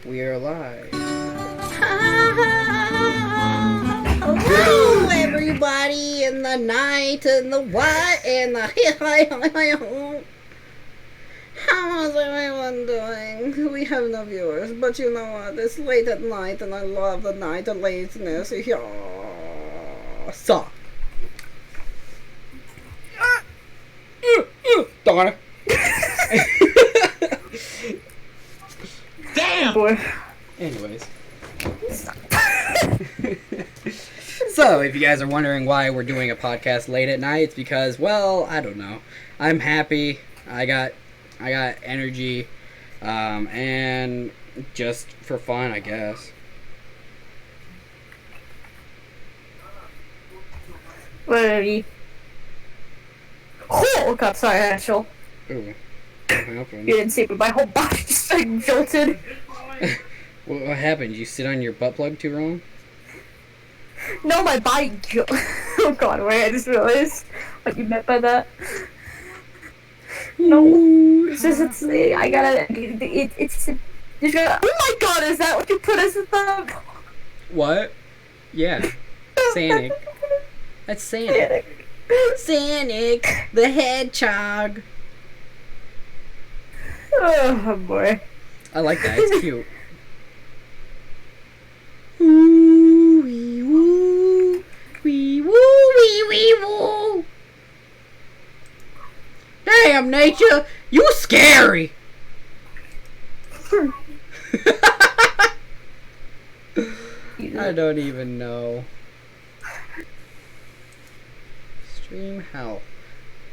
We are live. Hello, everybody in the night and the what and the how is everyone doing? We have no viewers, but you know what? It's late at night and I love the night and lateness. So. Darn it. Damn! Boy. Anyways. So, if you guys are wondering why we're doing a podcast late at night, it's because, well, I don't know. I'm happy. I got energy, and just for fun, I guess. Literally. Oh god, sorry, I chill. Ooh. What happened? You didn't see, but my whole body just like jolted. What happened? Did you sit on your butt plug too long? No, my body oh god, wait, I just realized what you meant by that. No. It's I gotta, it's oh my god, is that what you put as a thumb? What? Yeah. Sonic. That's Sonic. Sonic the Hedgehog. Oh boy. I like that. It's cute. Ooh, wee, woo. Wee, woo, wee, wee, woo. Damn, nature, you scary. I don't even know. Stream health.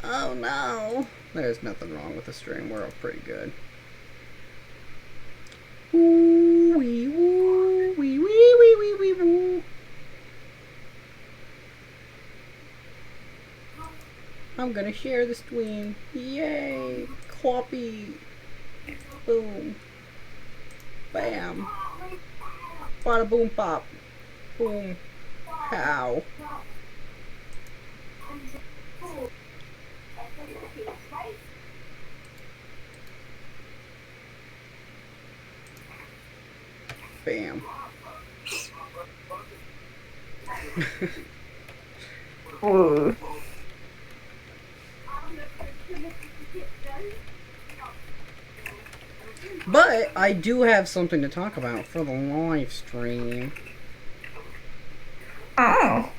Oh no. There's nothing wrong with the stream. We're all pretty good. Ooh, wee, woo, wee, wee, wee, wee, wee, woo. I'm gonna share the stream. Yay! Copy. Boom. Bam. Bada boom pop. Boom. Pow. Bam. Ooh. But I do have something to talk about for the live stream. Oh.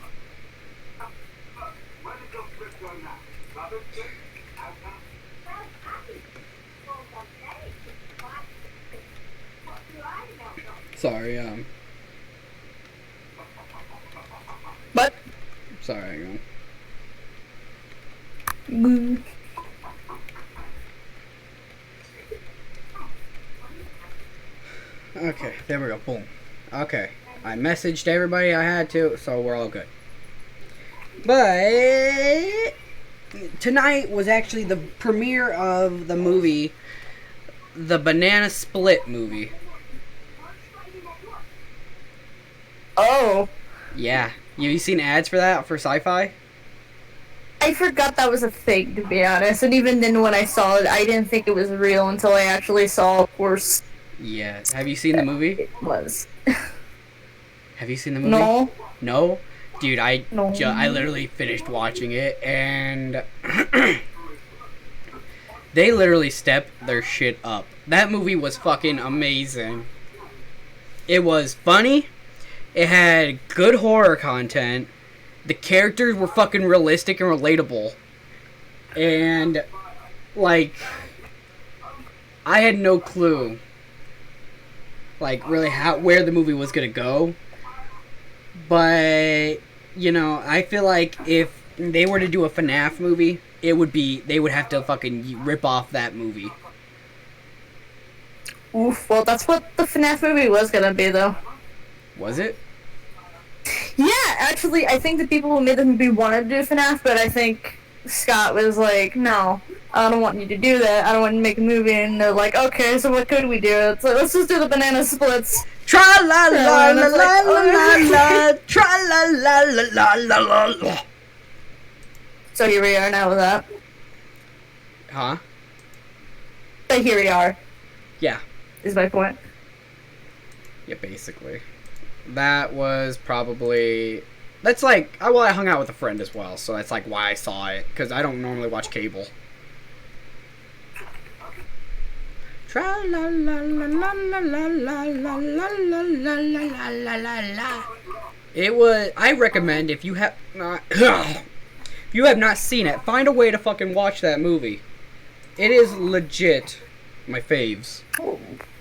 Sorry, But sorry, hang on. mm. Okay, there we go. Boom. Okay. I messaged everybody I had to, so we're all good. But tonight was actually the premiere of the movie, the Banana Split movie. Oh. Yeah. You seen ads for that for Sci-Fi? I forgot that was a thing, to be honest. And even then when I saw it, I didn't think it was real until I actually saw, of course. Yeah. Have you seen the movie? It was. Have you seen the movie? No. No? Dude, I No. I literally finished watching it, and they literally stepped their shit up. That movie was fucking amazing. It was funny. It had good horror content. The characters were fucking realistic and relatable. And, like, I had no clue, like, really where the movie was gonna go. But, you know, I feel like if they were to do a FNAF movie, they would have to fucking rip off that movie. Oof, well, that's what the FNAF movie was gonna be, though. Was it? Yeah, actually, I think the people who made the movie wanted to do FNAF, but I think Scott was like, no, I don't want you to do that. I don't want you to make a movie. And they're like, okay, so what could we do? It's like, let's just do the banana splits. Tra la la la la like, la la la. Tra la la la la la la la. So here we are now with that. Huh? But here we are, Yeah. is my point. Yeah, basically. That was probably... That's like... Well, I hung out with a friend as well, so that's like why I saw it. Because I don't normally watch cable. Tra la la la la la la la la la la la la la la la. It was... I recommend if you have not... if you have not seen it, find a way to fucking watch that movie. It is legit my faves.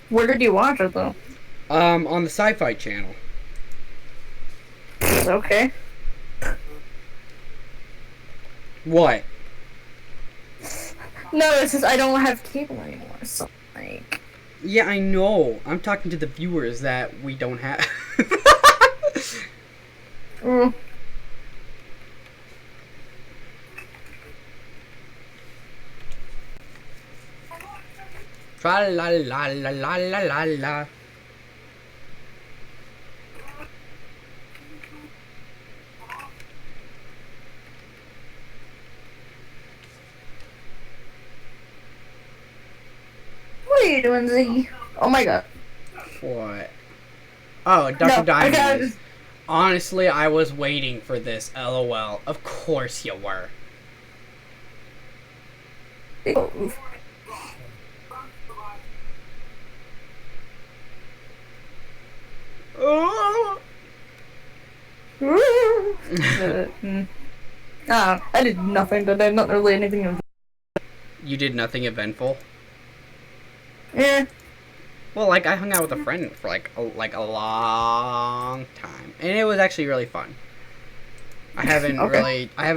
Where did you watch it though? On the Sci-Fi Channel. Okay. What? No, it's just I don't have cable anymore, so like. Yeah, I know. I'm talking to the viewers that we don't have. Mm. Tra la la la la la la la. What are you doing, Ziggy? Oh my god. What? Oh, Dr. No, Diamond. Honestly, I was waiting for this. LOL. Of course you were. Oh. Oh. I did nothing today, not really anything. You did nothing eventful? Yeah. Well, like, I hung out with a friend for, like a long time. And it was actually really fun. I haven't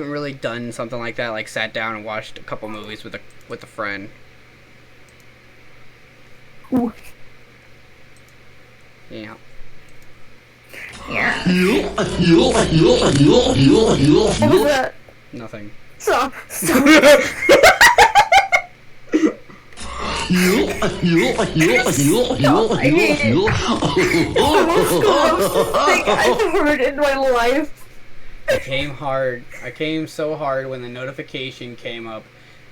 really done something like that, like sat down and watched a couple movies with a friend. Ooh. Yeah. Yeah. What was that? Nothing. Stop. I hate it. It's the most grossest thing I've heard in my life. I came so hard when the notification came up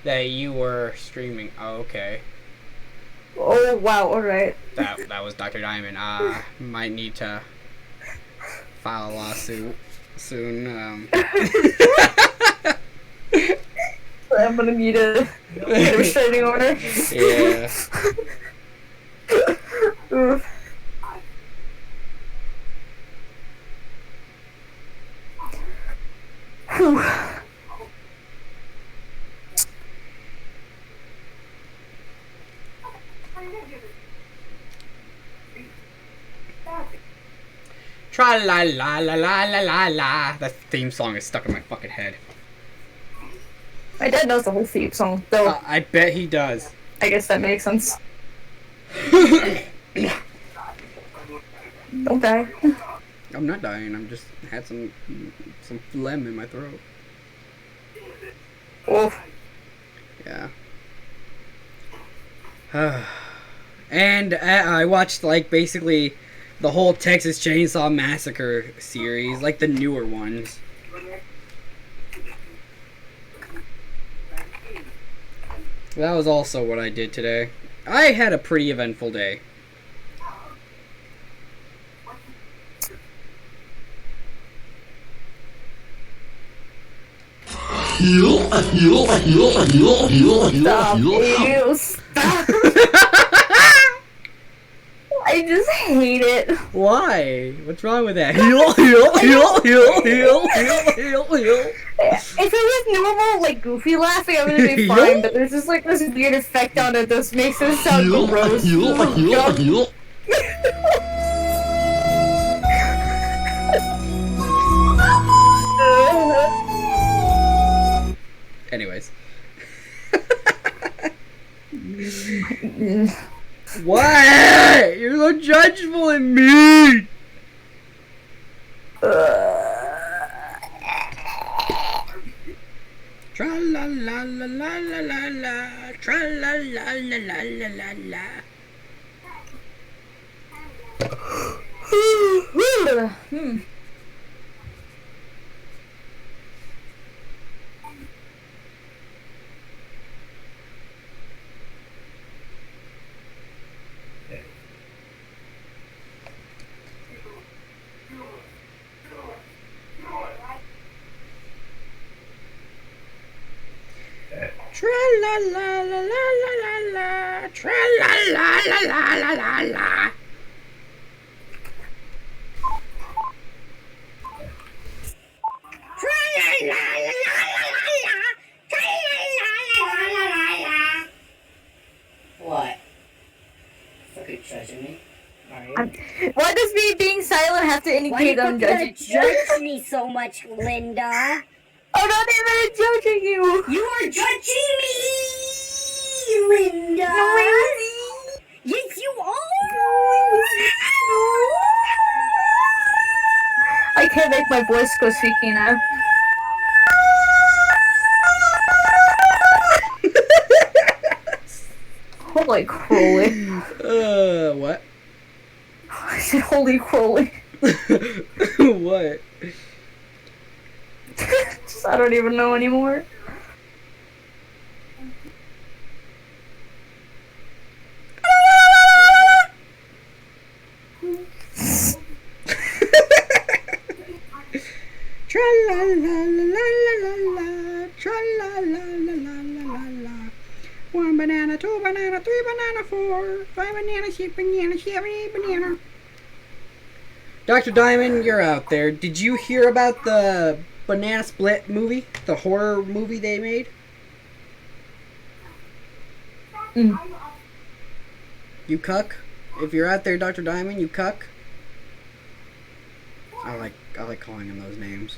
that you were streaming. Oh, okay. Oh wow, alright. That was Dr. Diamond. Might need to file a lawsuit soon. I'm gonna need a restraining order. Yeah. Tra la la la la la la la. That theme song is stuck in my fucking head. My dad knows the whole theme song, though. I bet he does. I guess that makes sense. Don't die. I'm not dying. I'm just had some phlegm in my throat. Oh. Yeah. And I watched like basically the whole Texas Chainsaw Massacre series, like the newer ones. That was also what I did today. I had a pretty eventful day. Stop. Ew, stop. I just hate it. Why? What's wrong with that? If it was normal, like goofy laughing, I would be fine. But there's just like this weird effect on it that makes it sound gross. Anyways. What? You're so judgeful and mean. Tra la la la la la la la. Tra la la la la la la la. Tra-la-la-la-la-la-la. What? Fucking judging me? Are you? Why does me being silent have to Why are you indicate I'm fucking judging? judge me so much, Linda? I'm not even judging you. You are judging me, Linda. Yes, you are. I can't make my voice go squeaky now. Holy Crowley. What? I said holy Crowley. What? I don't even know anymore. Tra-la-la-la-la-la-la, tra-la-la-la-la-la-la. 1 banana, 2 banana, 3 banana, 4, 5 banana, 6 banana, 7, 8 banana. Dr. Diamond, you're out there. Did you hear about the Banana Split movie? The horror movie they made? Mm. You cuck? If you're out there, Dr. Diamond, you cuck? I like calling him those names.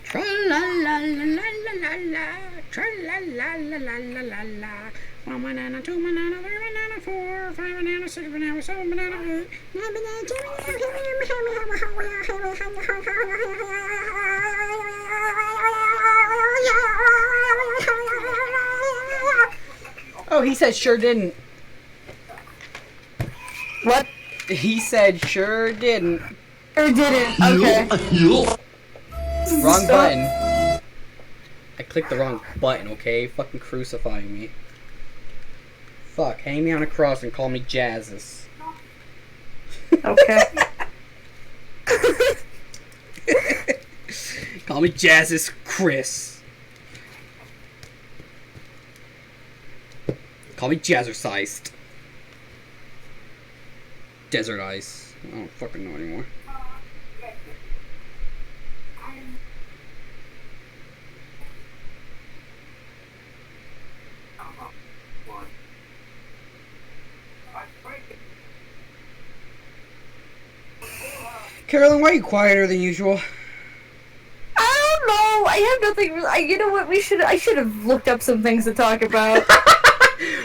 Tra la la la la la la la, tra la la la la la la la. 1 banana, 2 banana, 3 banana, 4, 5 banana, 6 banana, 7 banana, 8, 9 banana, 10 banana. Oh, he said sure didn't. What? He said sure didn't. Or didn't? Okay. Wrong button. I clicked the wrong button, okay? Fucking crucifying me. Fuck, hang me on a cross and call me Jazzes. Okay. Call me Jazzes Chris. Call me Jazzercised. Desert Ice. I don't fucking know anymore. Carolyn, why are you quieter than usual? I don't know. I have nothing. You know what? I should have looked up some things to talk about.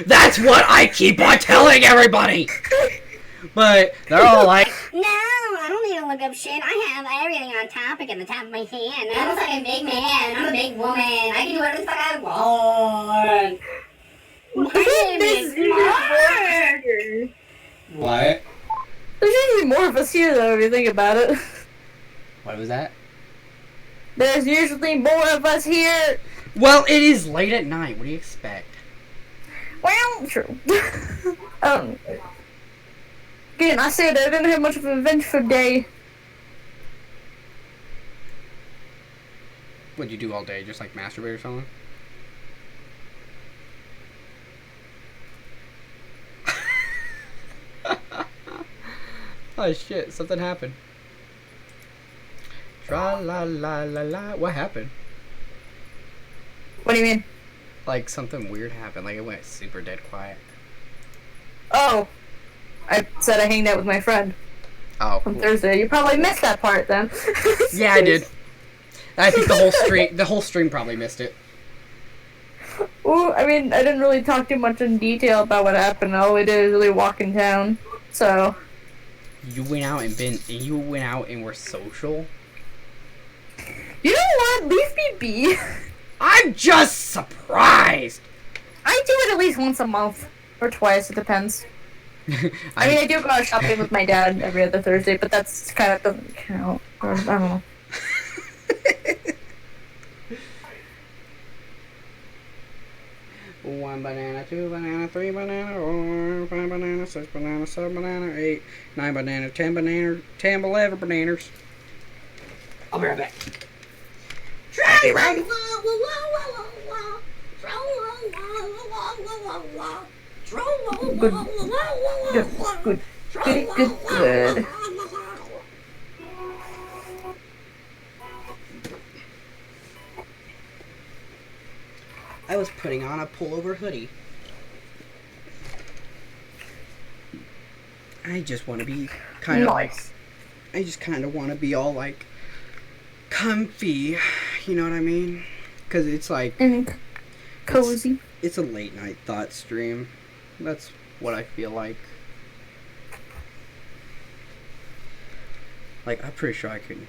That's what I keep on telling everybody! But they're all like, No, I don't need to look up shit. I have everything on topic at the top of my hand. I'm a fucking big man. I'm a big woman. I can do whatever the fuck I want. My name is Mark. what? There's usually more of us here, though, if you think about it. What was that? There's usually more of us here. Well, it is late at night. What do you expect? Well, true. Again, I said I didn't have much of an eventful day. What'd you do all day? Just like masturbate or something? Oh shit, something happened. Tra la la la la. What happened? What do you mean? Like something weird happened. Like it went super dead quiet. Oh. I said I hanged out with my friend Oh, on cool. Thursday. You probably missed that part then. Yeah, I did. I think the whole stream probably missed it. Well, I mean, I didn't really talk too much in detail about what happened. All we did is really walk in town. So. You went out and were social? You know what? Leave me be. I'm just surprised. I do it at least once a month. Or twice, it depends. I mean, I do go out shopping with my dad every other Thursday, but that's kind of doesn't count. Or, I don't know. 1 banana, 2 banana, 3 banana, 4, 5 banana, 6 banana, 7 banana, 8, 9 banana, 10 banana, 10, 11 bananas. I'll be right back. Righty, righty. good. Good. Good. I was putting on a pullover hoodie. I just want to be kind of Nice. I just kind of want to be all like comfy, you know what I mean? Because it's like And cozy. it's a late night thought stream. That's what I feel like. Like, I'm pretty sure I can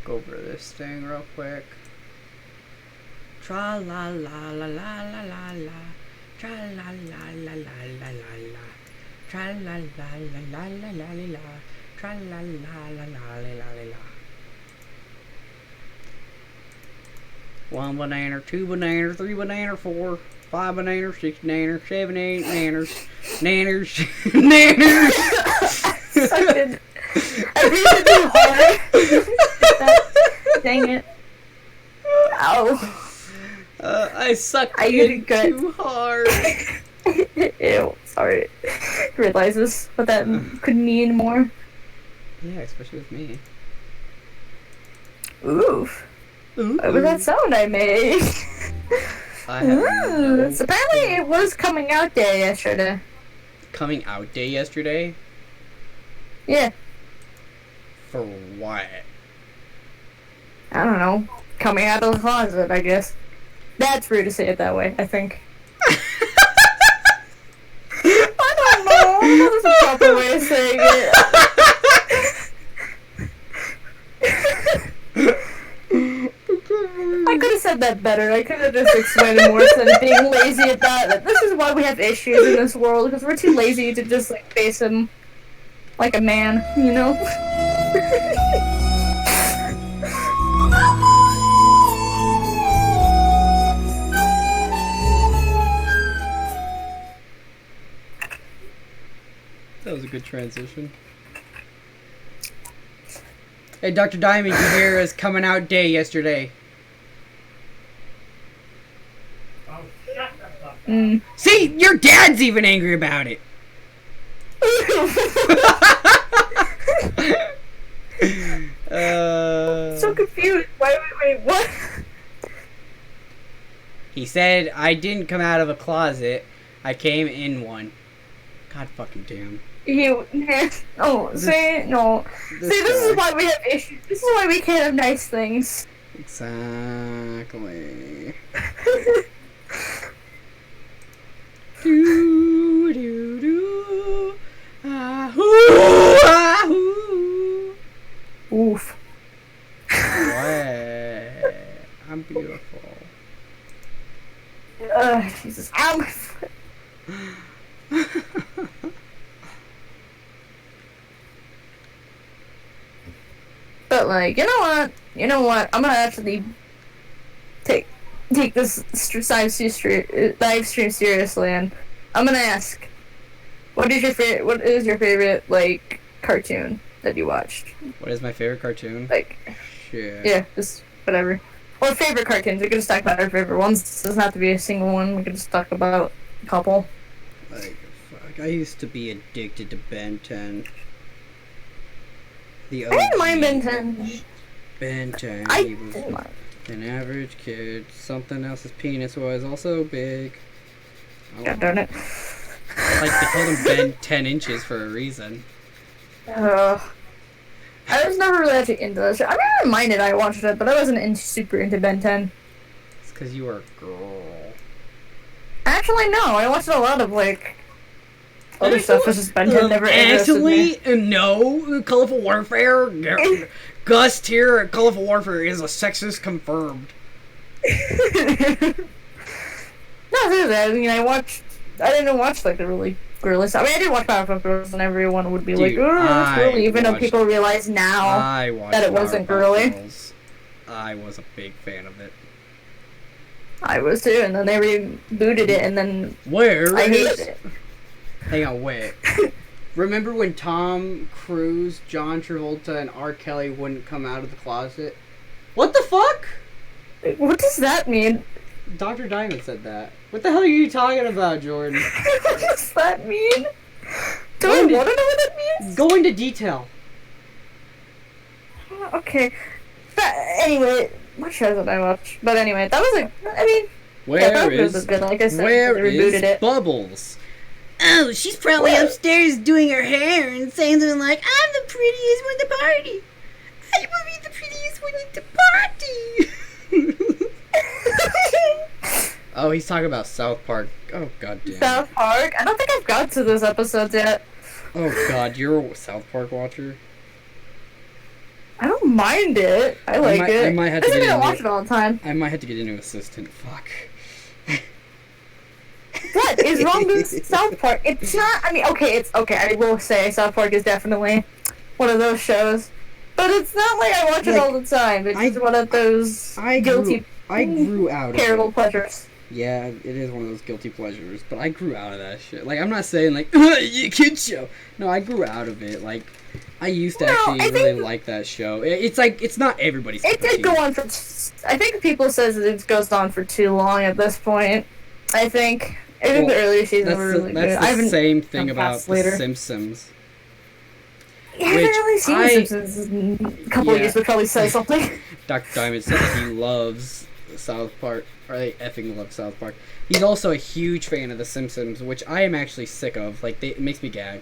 go over this thing real quick. Tra la la la la la la la. Tra la la la la la la la. Tra la la la la la la la. Tra la la la la la la. One banana, two banana, three banana, four, five banana, six banana, seven, eight nanners, nanners, nanners. Sucking. I really do hard. Dang it. Ow. I sucked I in did good. too hard. Ew. Sorry. Realizes what that could mean more. Yeah, especially with me. Oof. Ooh. What was that sound I made? I have no So apparently it was coming out day yesterday. coming out day yesterday. Yeah. For what? I don't know. Coming out of the closet, I guess. That's rude to say it that way, I think. I don't know. There's a proper way of saying it. I could have said that better. I could have just explained it more instead of being lazy at that. This is why we have issues in this world, because we're too lazy to just, like, face him like a man, you know? That was a good transition. Hey, Dr. Diamond, you hear us coming out day yesterday. See, your dad's even angry about it. So confused. Wait, what? He said, I didn't come out of a closet. I came in one. God fucking damn. No. See, no. This is why we have issues. This is why we can't have nice things. Exactly. Do, do, do. Ah-hoo, ah-hoo. Oof. What? I'm beautiful. Jesus. Ow, my foot. But, like, you know what? I'm gonna actually take this live stream seriously, and I'm gonna ask, what is your favorite, like, cartoon that you watched? What is my favorite cartoon? Like, Shit. yeah, just whatever. Or favorite cartoons. We can just talk about our favorite ones. It doesn't have to be a single one. We can just talk about a couple. Like, fuck, I used to be addicted to Ben 10. The I didn't mind Ben OG. 10. Ben 10. I He was didn't mind. an average kid. Something else's penis was also big. God darn it. Like, they called him Ben 10 inches for a reason. I was never really actually into that show. I never minded I watched it, but I wasn't super into Ben 10. It's because you were a girl. Actually, no. I watched a lot of, like, other stuff. It's just Ben 10 never interested me. Actually, no. Colorful Warfare. Gust here at Colorful Warfare is a sexist confirmed. No, seriously. I mean, I didn't watch, like, the really girly stuff. I mean, I did watch Powerpuff Girls, and everyone would be like, Dude, oh, that's girly, even though watched- people realize now I watched that it wasn't Powerpuff girly. Girls. I was a big fan of it. I was too, and then they rebooted it, and then Where I hated is... it. Hang on, wait. Remember when Tom Cruise, John Travolta, and R. Kelly wouldn't come out of the closet? What the fuck? What does that mean? Dr. Diamond said that. What the hell are you talking about, Jordan? What does that mean? Do I want to know what that means? Go into detail. Okay. But anyway, what shows did I watch? But anyway, that was I mean, Where that is was good. Like I said, where they rebooted is it. Bubbles? Oh, she's probably upstairs doing her hair and saying something like, I'm the prettiest one at the party. I will be the prettiest one at the party. Oh, he's talking about South Park. Oh, goddamn. South Park? I don't think I've got to those episodes yet. Oh, God, you're a South Park watcher? I don't mind it. I like it. I might have to Doesn't get mean I into watch it all the time. I might have to get into Assistant. Fuck. What is wrong with South Park? It's not. I mean, okay, it's okay. I will say South Park is definitely one of those shows, but it's not like I watch it all the time. It's just one of those guilty. I grew out of terrible it. pleasures. Yeah, it is one of those guilty pleasures, but I grew out of that shit. Like, I'm not saying, like, you kid show. No, I grew out of it. Like, I used to really like that show. It's like, it's not everybody's cup It of did tea. go on for. I think people says that it goes on for too long at this point. I think the earlier seasons were really good. That's the same thing come about past The later. Simpsons. Yeah, I haven't really seen The Simpsons in a couple of Yeah. years, would probably say something. Dr. Diamond said that he loves South Park, or they effing love South Park. He's also a huge fan of The Simpsons, which I am actually sick of. Like, it makes me gag.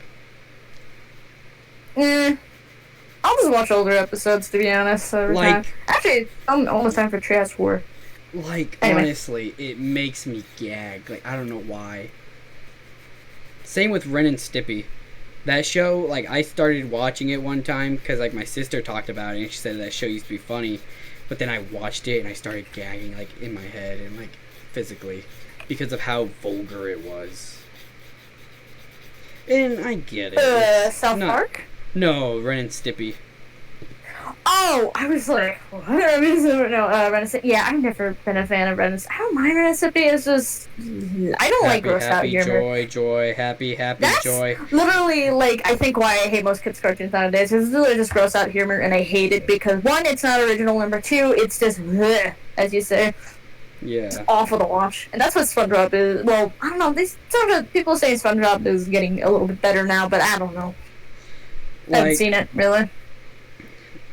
I'll just watch older episodes, to be honest. Every time. Actually, I'm almost time for Trash War. Like, Anyway. honestly, it makes me gag. Like, I don't know why. Same with Ren and Stimpy. That show, like, I started watching it one time because, like, my sister talked about it and she said that show used to be funny. But then I watched it and I started gagging, like, in my head and, like, physically because of how vulgar it was. And I get it. It's South not- Park? No, Ren and Stimpy. Oh, I was like, what? I mean, no, Ren and Stimpy. Yeah, I've never been a fan of Ren and Stimpy. I don't mind Ren and Stimpy. It's just, I don't like gross out humor. Joy, happy, That's joy. literally, like, I think why I hate most kids' cartoons nowadays. It's literally just gross out humor, and I hate it because, one, it's not original, number two, it's just, bleh, as you say. Yeah. It's awful to watch. And that's what SpongeBob is. Well, I don't know. People say SpongeBob is getting a little bit better now, but I don't know. I haven't seen it, really.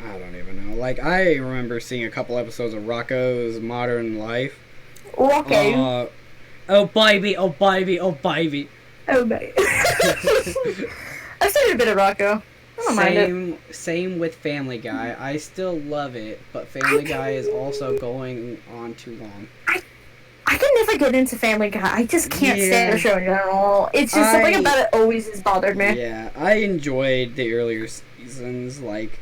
I don't even know. Like, I remember seeing a couple episodes of Rocco's Modern Life. Okay. Oh, baby, oh, baby, oh, baby. Oh, baby. I've seen a bit of Rocco. I don't mind it. Same with Family Guy. I still love it, but Family Guy is also going on too long. I can never get into Family Guy. I just can't stand the show in general. It's just something about it always has bothered me. Yeah, I enjoyed the earlier seasons. Like,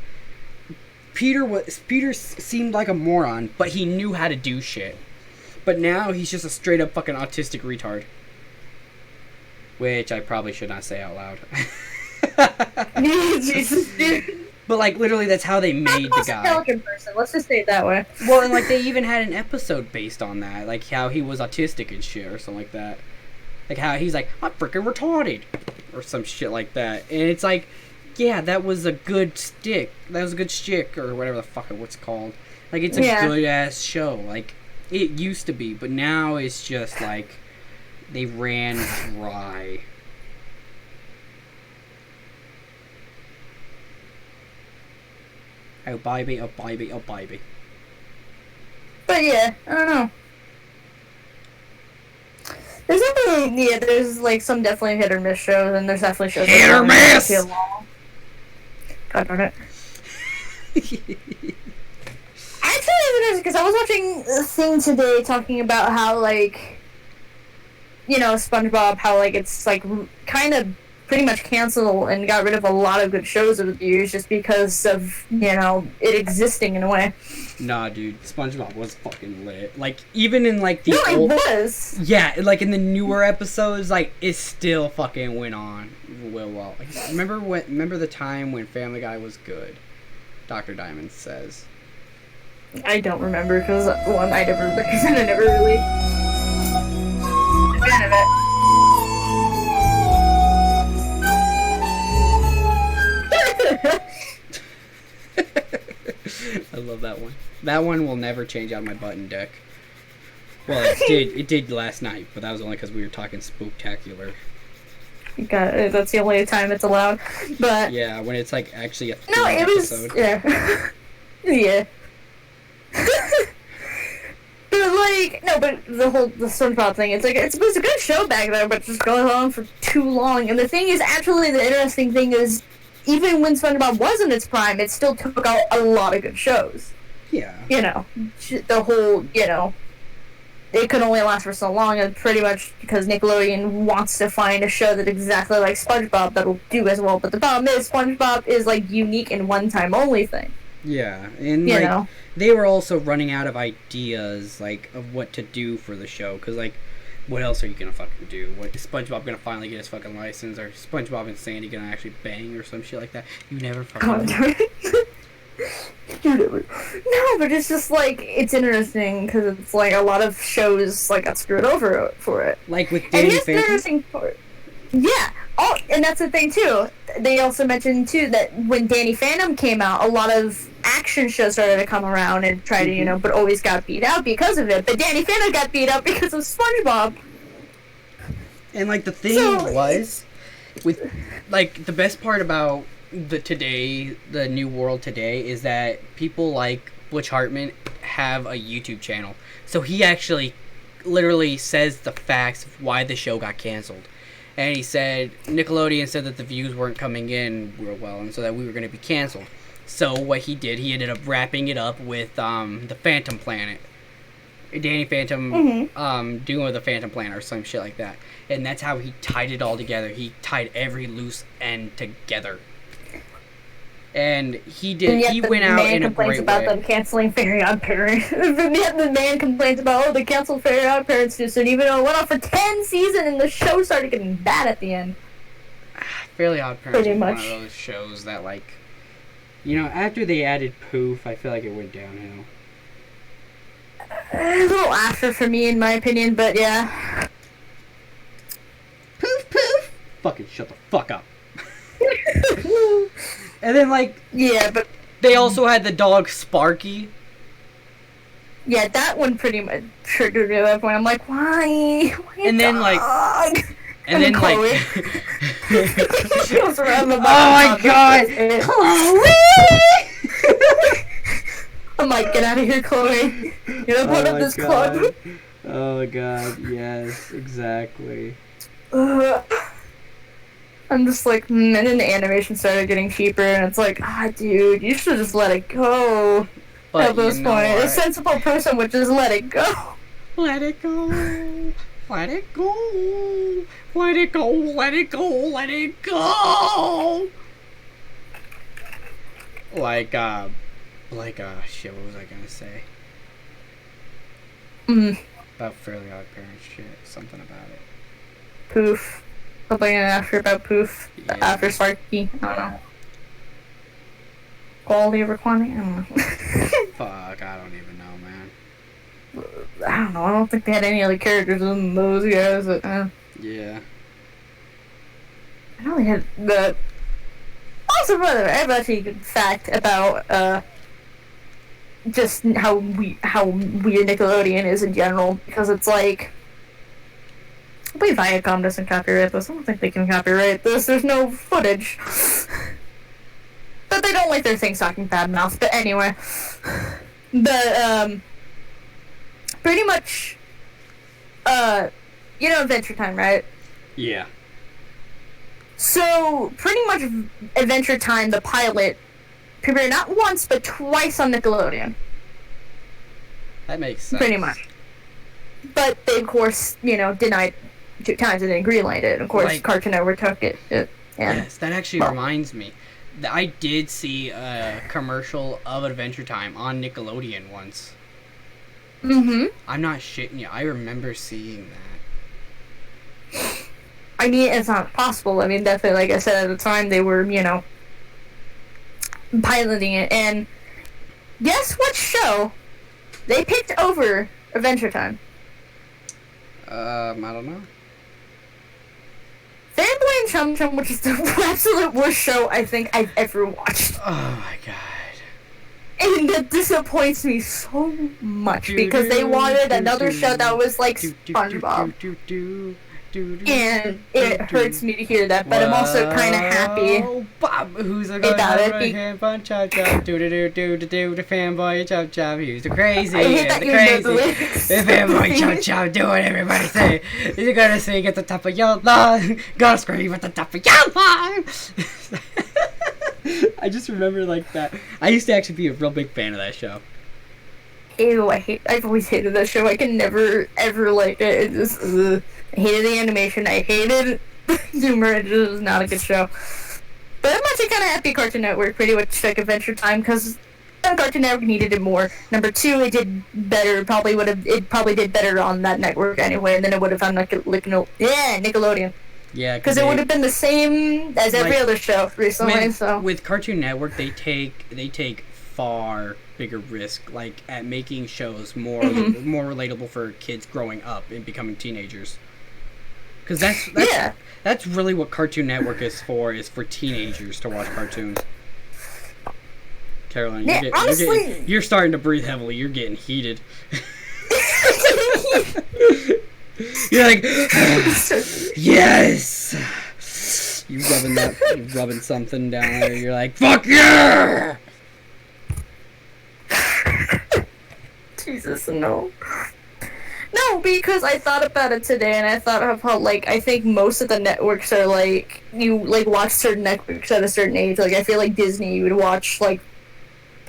Peter seemed like a moron, but he knew how to do shit. But now he's just a straight up fucking autistic retard. Which I probably should not say out loud. Jesus, dude. But, like, literally, that's how they made the guy. Intelligent person. Let's just say it that way. Well, and, like, they even had an episode based on that. Like, how he was autistic and shit, or something like that. Like, how he's like, I'm freaking retarded. Or some shit like that. And it's like, yeah, that was a good stick. That was a good shtick, or whatever the fuck it's called. Like, it's a good-ass show. Like, it used to be. But now it's just, like, they ran dry. Oh, baby, oh, baby, oh, baby. But yeah, I don't know. There's definitely, there's like some definitely hit or miss shows, and there's definitely shows Hit or miss! Feel long. God darn it. Actually, because I was watching a thing today talking about how, like, you know, SpongeBob, how, like, it's, like, kind of pretty much canceled and got rid of a lot of good shows over the years just because of, you know, it existing in a way. Nah, dude, SpongeBob was fucking lit. Like, even in, like, the No, it was. Yeah, like, in the newer episodes, like, it still fucking went on well. Like, remember the time when Family Guy was good? Dr. Diamond says. I don't remember, because, one, I never really... a fan of it. I love that one. That one will never change out of my button deck. Well, it did last night, but that was only because we were talking spooktacular. That's the only time it's allowed. But Yeah, when it's like actually a no, it was episode. yeah, yeah. But like no, but the SpongeBob thing, it's like it was a good show back there, but just going on for too long. And the thing is, actually, the interesting thing is, even when SpongeBob was in its prime, it still took out a lot of good shows. Yeah. You know, the whole it could only last for so long, and pretty much because Nickelodeon wants to find a show that exactly like SpongeBob that'll do as well. But the problem is, SpongeBob is like unique and one-time only thing. Yeah, and You like know. they were also running out of ideas like of what to do for the show, because like, what else are you gonna fucking do? What is SpongeBob gonna finally get his fucking license, or SpongeBob and Sandy gonna actually bang or some shit like that? You never fucking God know. damn it. No, but it's just like it's interesting because it's like a lot of shows like got screwed over for it. Like with And Danny here's the Phantom. interesting part. Yeah. Oh, and that's the thing too. They also mentioned too that when Danny Phantom came out, a lot of action shows started to come around and try to, but always got beat out because of it. But Danny Phantom got beat out because of SpongeBob. And like the thing So, was, with like the best part about the new world today is that people like Butch Hartman have a YouTube channel. So he actually literally says the facts of why the show got canceled. And he said Nickelodeon said that the views weren't coming in real well, and so that we were going to be canceled. So what he did, he ended up wrapping it up with the Phantom Planet. Danny Phantom doing with the Phantom Planet or some shit like that. And that's how he tied it all together. He tied every loose end together. And he did. And yet He the went out man in a complains great about way. them canceling Fairy Odd Parents. Yet the man complains about, they canceled Fairy Odd Parents too soon, even though it went on for 10 seasons and the show started getting bad at the end. Fairly Odd Parents Pretty was one much. of those shows that, like, after they added Poof, I feel like it went downhill. A little after for me, in my opinion, but yeah. Poof poof. Fucking shut the fuck up. And then, like, Yeah, but they also had the dog Sparky. yeah, that one pretty much triggered me at that point. I'm like, why? Why And then, like- dog? And then, Chloe. like... She goes around the Oh my god! Chloe! I'm like, get out of here, Chloe. You're gonna put up this club. Oh god, yes, exactly. I'm just like, and then the animation started getting cheaper, and it's like, dude, you should just let it go. But At this you know point, a what? sensible person would just let it go. Let it go. Let it go. Let it go. Let it go. Let it go. Like shit, what was I gonna say? About Fairly Odd Parents shit. Something about it. Poof. Something after about Poof. Yeah. After Sparky. I don't know. Quality over quantity? I don't know. Fuck, I don't even know, man. I don't know. I don't think they had any other characters than those guys. Yeah. I know they had the. Also, brother, I have actually a good fact about just how weird Nickelodeon is in general, because it's like, I believe Viacom doesn't copyright this. I don't think they can copyright this. There's no footage. But they don't like their things talking bad mouth. But anyway, pretty much, Adventure Time, right? Yeah. So, pretty much Adventure Time, the pilot, premiered not once, but twice on Nickelodeon. That makes sense. Pretty much. But they, of course, denied 2 times and then greenlighted it. Of course, Like- Cartoon Network took it. Yes, that actually reminds me. I did see a commercial of Adventure Time on Nickelodeon once. Mm-hmm. I'm not shitting you. I remember seeing that. I mean, it's not possible. I mean, definitely, like I said, at the time, they were, piloting it. And guess what show they picked over Adventure Time? I don't know. Fanboy and Chum Chum, which is the absolute worst show I think I've ever watched. Oh my god. And that disappoints me so much because they wanted another show that was like SpongeBob. And it hurts me to hear that, but I'm also kind of happy. Bob, who's a about it. chop chop, do the fanboy chop chop, who's the crazy, I hate that the you know crazy, the lyrics. the fanboy chop chop, do what everybody say. You're gonna sing at the top of your lungs, gonna scream at the top of your lungs. I just remember like that. I used to actually be a real big fan of that show. Ew, I've always hated that show. I can never, ever like it. It just, I hated the animation. I hated the humor. It just was not a good show. But I'm actually kind of happy Cartoon Network pretty much took Adventure Time because Cartoon Network needed it more. Number two, it did better. It probably did better on that network anyway, and then it would have found Nickelodeon. Yeah, because it would have been the same as every other show recently. With Cartoon Network, they take far bigger risk, like at making shows more relatable for kids growing up and becoming teenagers. Because that's really what Cartoon Network is for teenagers to watch cartoons. Caroline, you're starting to breathe heavily. You're getting heated. You're like, yes. You're rubbing something down there. You're like, fuck yeah. Jesus, no. No, because I thought about it today, and I thought of how, like, I think most of the networks are, like, you, like, watch certain networks at a certain age. Like, I feel like Disney you would watch, like,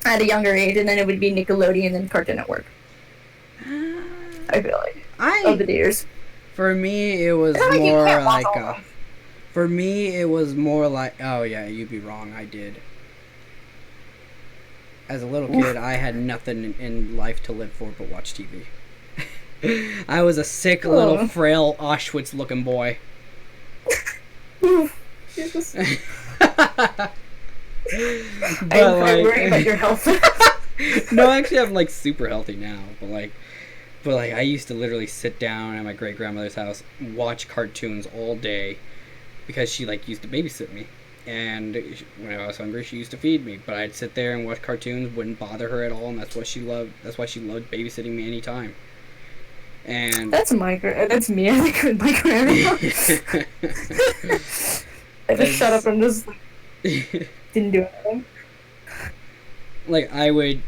at a younger age, and then it would be Nickelodeon and Cartoon Network. I feel like. Over the years. For me, it was more like, oh yeah, you'd be wrong, I did. As a little kid, I had nothing in life to live for but watch TV. I was a sick, little, frail, Auschwitz-looking boy. Jesus. I'm worried about your health. No, actually, I'm, like, super healthy now, but I used to literally sit down at my great-grandmother's house and watch cartoons all day because she, like, used to babysit me. And when I was hungry, she used to feed me. But I'd sit there and watch cartoons, wouldn't bother her at all, and that's what she loved. That's why she loved babysitting me anytime. And that's me. I think with my grandma. I just shut up and just didn't do anything. Like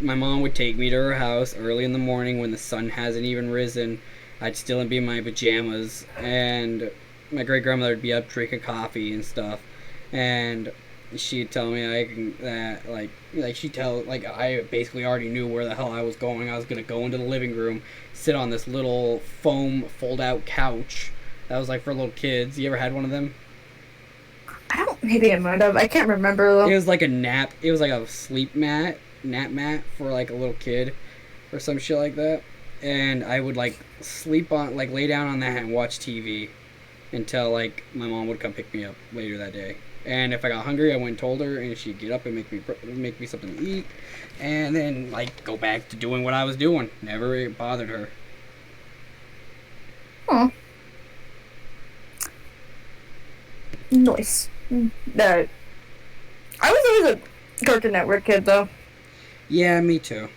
my mom would take me to her house early in the morning when the sun hasn't even risen. I'd still be in my pajamas, and my great grandmother would be up drinking coffee and stuff. And she'd tell me I basically already knew where the hell I was going. I was gonna go into the living room, sit on this little foam fold-out couch that was like for little kids. You ever had one of them? Maybe I might have. I can't remember though. It was like a nap. It was like a nap mat for like a little kid, or some shit like that. And I would like lay down on that and watch TV until like my mom would come pick me up later that day. And if I got hungry, I went and told her, and she'd get up and make me something to eat, and then like go back to doing what I was doing. Never bothered her. Huh. Nice. I was always a Cartoon Network kid, though. Yeah, me too.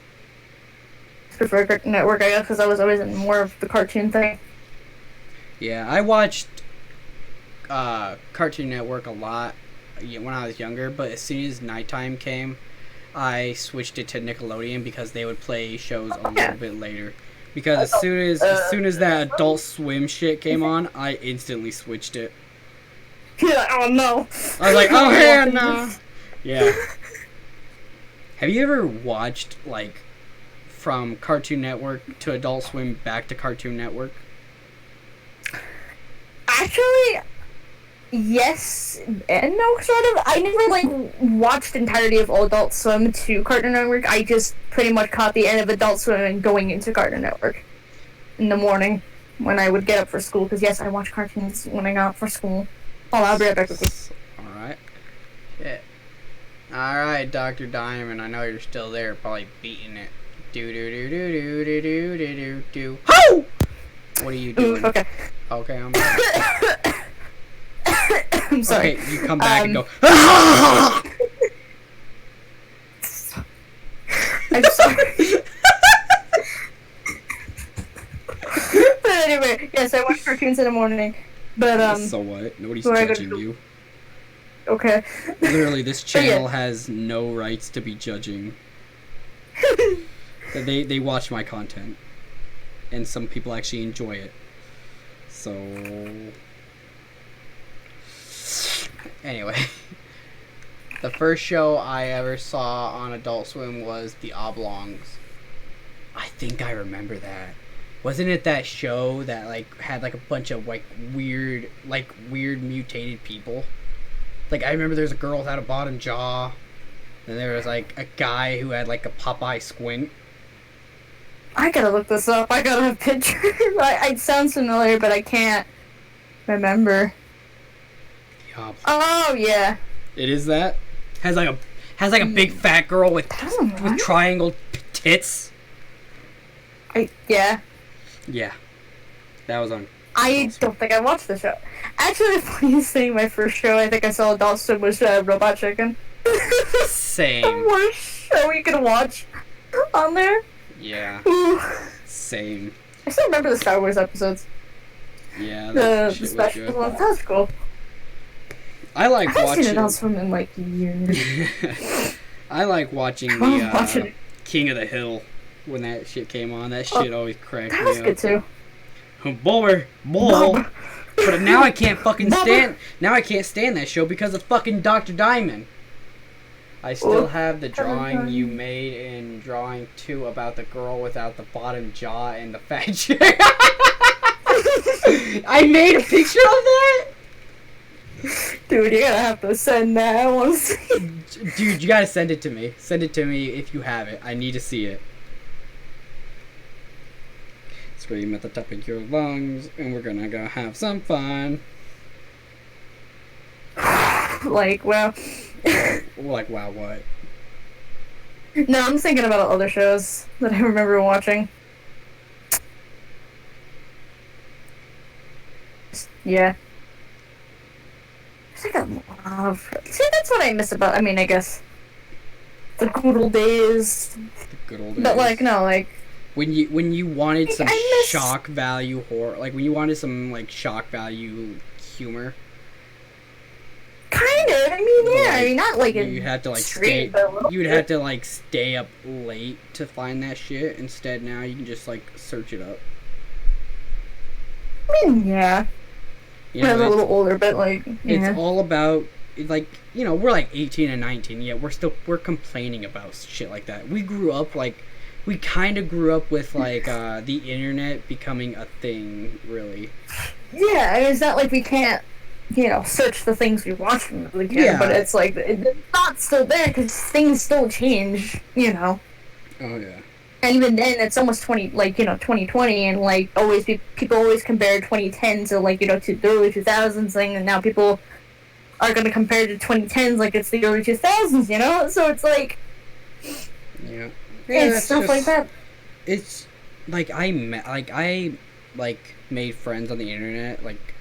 Prefer Cartoon Network, I guess, because I was always in more of the cartoon thing. Yeah, I watched Cartoon Network a lot when I was younger, but as soon as nighttime came, I switched it to Nickelodeon because they would play shows a little bit later. Because as soon as that Adult Swim shit came on, I instantly switched it. Yeah, oh no. I was like, oh hell no. Yeah. Have you ever watched like from Cartoon Network to Adult Swim back to Cartoon Network? Actually, yes and no, sort of. I never like watched the entirety of Adult Swim to Cartoon Network. I just pretty much caught the end of Adult Swim and going into Cartoon Network in the morning when I would get up for school. Because yes, I watch cartoons when I got up for school. Oh, I'll be right back with you. Alright. Shit. Alright, Dr. Diamond, I know you're still there, probably beating it. Do. Ho! What are you doing? Okay. Okay, I'm back. I'm sorry. Okay, you come back and go. I'm sorry. But anyway, yes, I watch cartoons in the morning. But So what? Nobody's where I go judging to- you. okay. Literally, this But yeah. channel has no rights to be judging. They watch my content, and some people actually enjoy it. So anyway, the first show I ever saw on Adult Swim was The Oblongs. I think I remember that. Wasn't it that show that like had like a bunch of like weird mutated people? Like I remember there's a girl without a bottom jaw, and there was like a guy who had like a Popeye squint. I gotta look this up. I gotta have pictures. It sounds familiar, but I can't remember. Yeah, Oh yeah. it is that. Has like a big fat girl with What? triangle tits. Yeah. Yeah, that was on. I don't think I watched the show. Actually, the funniest thing, my first show I think I saw Adult Swim was Robot Chicken. The Same. worst show you can watch on there. Yeah, Ooh. same. I still remember the Star Wars episodes. Yeah, The that shit was special good. ones. That was cool. I like I haven't seen watching. Adult Swim in like years. I like watching I'm watching the it. King of the Hill when that shit came on. That shit always cracked That me was up. good too. Bull. Bob. But now I can't fucking Bubba. stand. Now I can't stand that show because of fucking Dr. Diamond. I still Oh, have the drawing Diamond. you made in drawing 2 about the girl without the bottom jaw and the fat chick. I made a picture of that. Dude, you're gonna have to send that. I want to see. Dude, you gotta send it to me. Send it to me if you have it. I need to see it. Scream at the top of your lungs, and we're gonna go have some fun. Like, well. Like, wow, what? No, I'm thinking about other shows that I remember watching. Yeah. There's like a lot of... See, that's what I miss about... I mean, I guess... The good old days. The good old days. But, like, no, like... When you wanted some I miss- shock value horror, like when you wanted some like shock value humor, Kind of. I mean, yeah. I mean, not like a... you had to like straight, stay. but a little You'd bit. have to like stay up late to find that shit. Instead, now you can just like search it up. I mean, yeah. You When I was know, a little older, but, like... it's Yeah. all about like we're like 18 and 19, yet we're complaining about shit like that. We grew up like. We kind of grew up with, like, the internet becoming a thing, really. Yeah, I mean, it's not like we can't, search the things we watch when we can, Yeah. but it's like, the thought's still there, because things still change, Oh, yeah. And even then, it's almost 2020, and, like, people always compare 2010 to, like, to the early 2000s thing, and now people are going to compare to 2010s like it's the early 2000s, So it's like, Yeah. it's that's stuff like just- that. It's, like, I made friends on the internet, like,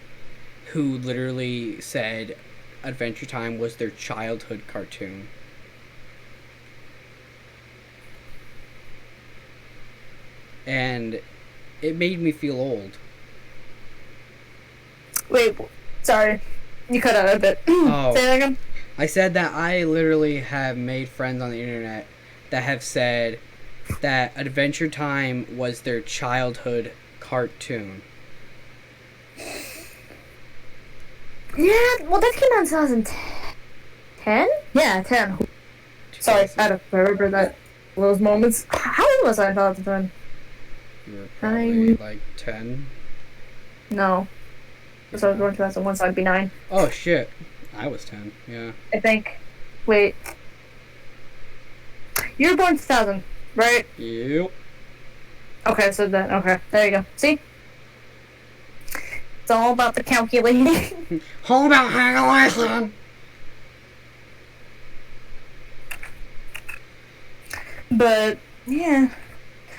who literally said Adventure Time was their childhood cartoon. And it made me feel old. Wait, sorry. You cut out a bit. Oh. Say that again? I said that I literally have made friends on the internet that have said that Adventure Time was their childhood cartoon. Yeah, well, that came out in 2010? Yeah, 10. Sorry, I don't remember that. Those moments. How old was I in 2010? You were probably I'm- like 10. No. So I was born 2001, so I'd be 9. Oh shit. I was 10, yeah. I think. Wait. You were born 2000, right? Yep. Okay, so then, okay. There you go. See? It's all about the calculating. All about calculation. But, yeah.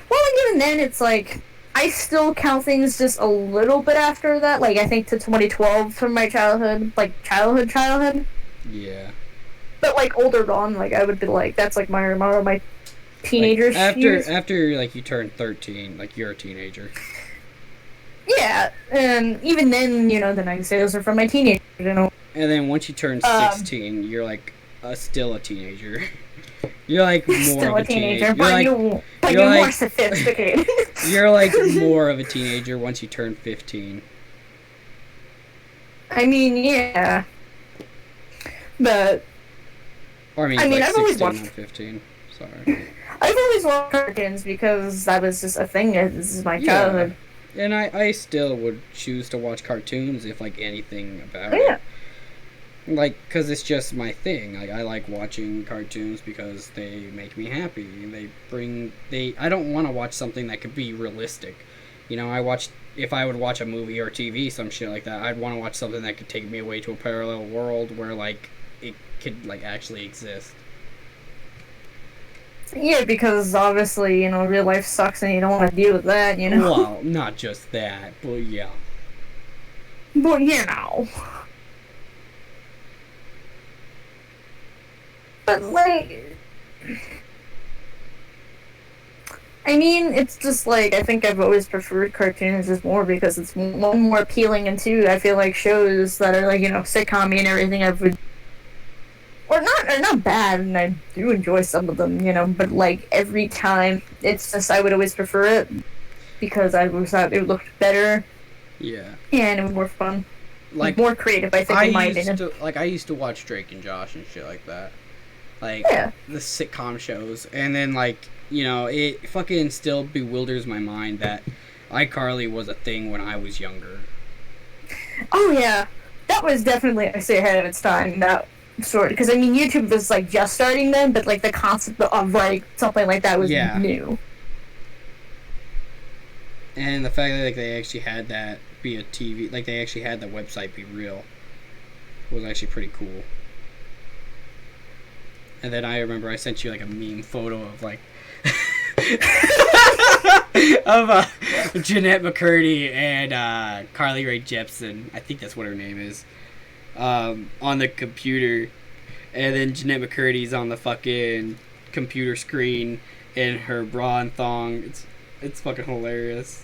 Well, like, even then, it's like, I still count things just a little bit after that. Like, I think to 2012 from my childhood. Like, childhood. Yeah. But, like, older on, like, I would be like, that's, like, my teenagers. After like you turn 13, like you're a teenager. Yeah, and even then, then I can say those are from my teenager. And then once you turn 16, you're like still a teenager. You're like more still of a teenager, You're you're like, more sophisticated. You're like more of a teenager once you turn 15. I mean, yeah. But Or I mean, like I've 16, always watched. not 15. Sorry. I've always watched cartoons because that was just a thing. This is my childhood. And I still would choose to watch cartoons if like anything about Yeah. it. Like, because it's just my thing. Like, I like watching cartoons because they make me happy. I don't want to watch something that could be realistic. If I would watch a movie or TV, some shit like that, I'd want to watch something that could take me away to a parallel world where, like, it could, like, actually exist. Yeah, because obviously, real life sucks and you don't want to deal with that, Well, not just that, but yeah. But, But, like, I mean, it's just like, I think I've always preferred cartoons just more because it's one more appealing, and two, I feel like shows that are like, sitcom and everything, are not bad, and I do enjoy some of them, but like every time, it's just, I would always prefer it because I always thought it looked better. Yeah. And it was more fun. Like, more creative, I think, in my opinion. I used to watch Drake and Josh and shit like that. Like, the sitcom shows. And then, like, it fucking still bewilders my mind that iCarly was a thing when I was younger. Oh, yeah. That was definitely, I say, ahead of its time, that sort. Because, I mean, YouTube was, like, just starting then, but, like, the concept of, like, something like that was new. And the fact that, like, they actually had that be a TV, like, they actually had the website be real was actually pretty cool. And then I remember I sent you, like, a meme photo of, like, of Jeanette McCurdy and Carly Rae Jepsen, I think that's what her name is, on the computer. And then Jeanette McCurdy's on the fucking computer screen in her bra and thong. It's fucking hilarious.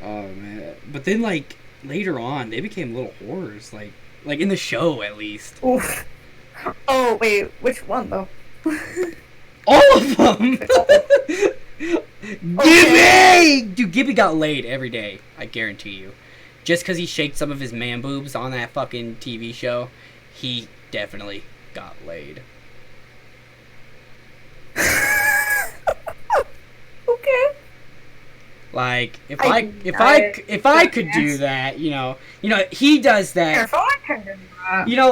Oh, man. But then, like, later on, they became little whores, like in the show at least. Oof. Oh wait, which one though? All of them. Gibby, dude, Gibby got laid every day. I guarantee you. Just because he shaked some of his man boobs on that fucking TV show, he definitely got laid. Okay. Like, if I could do that, he does that.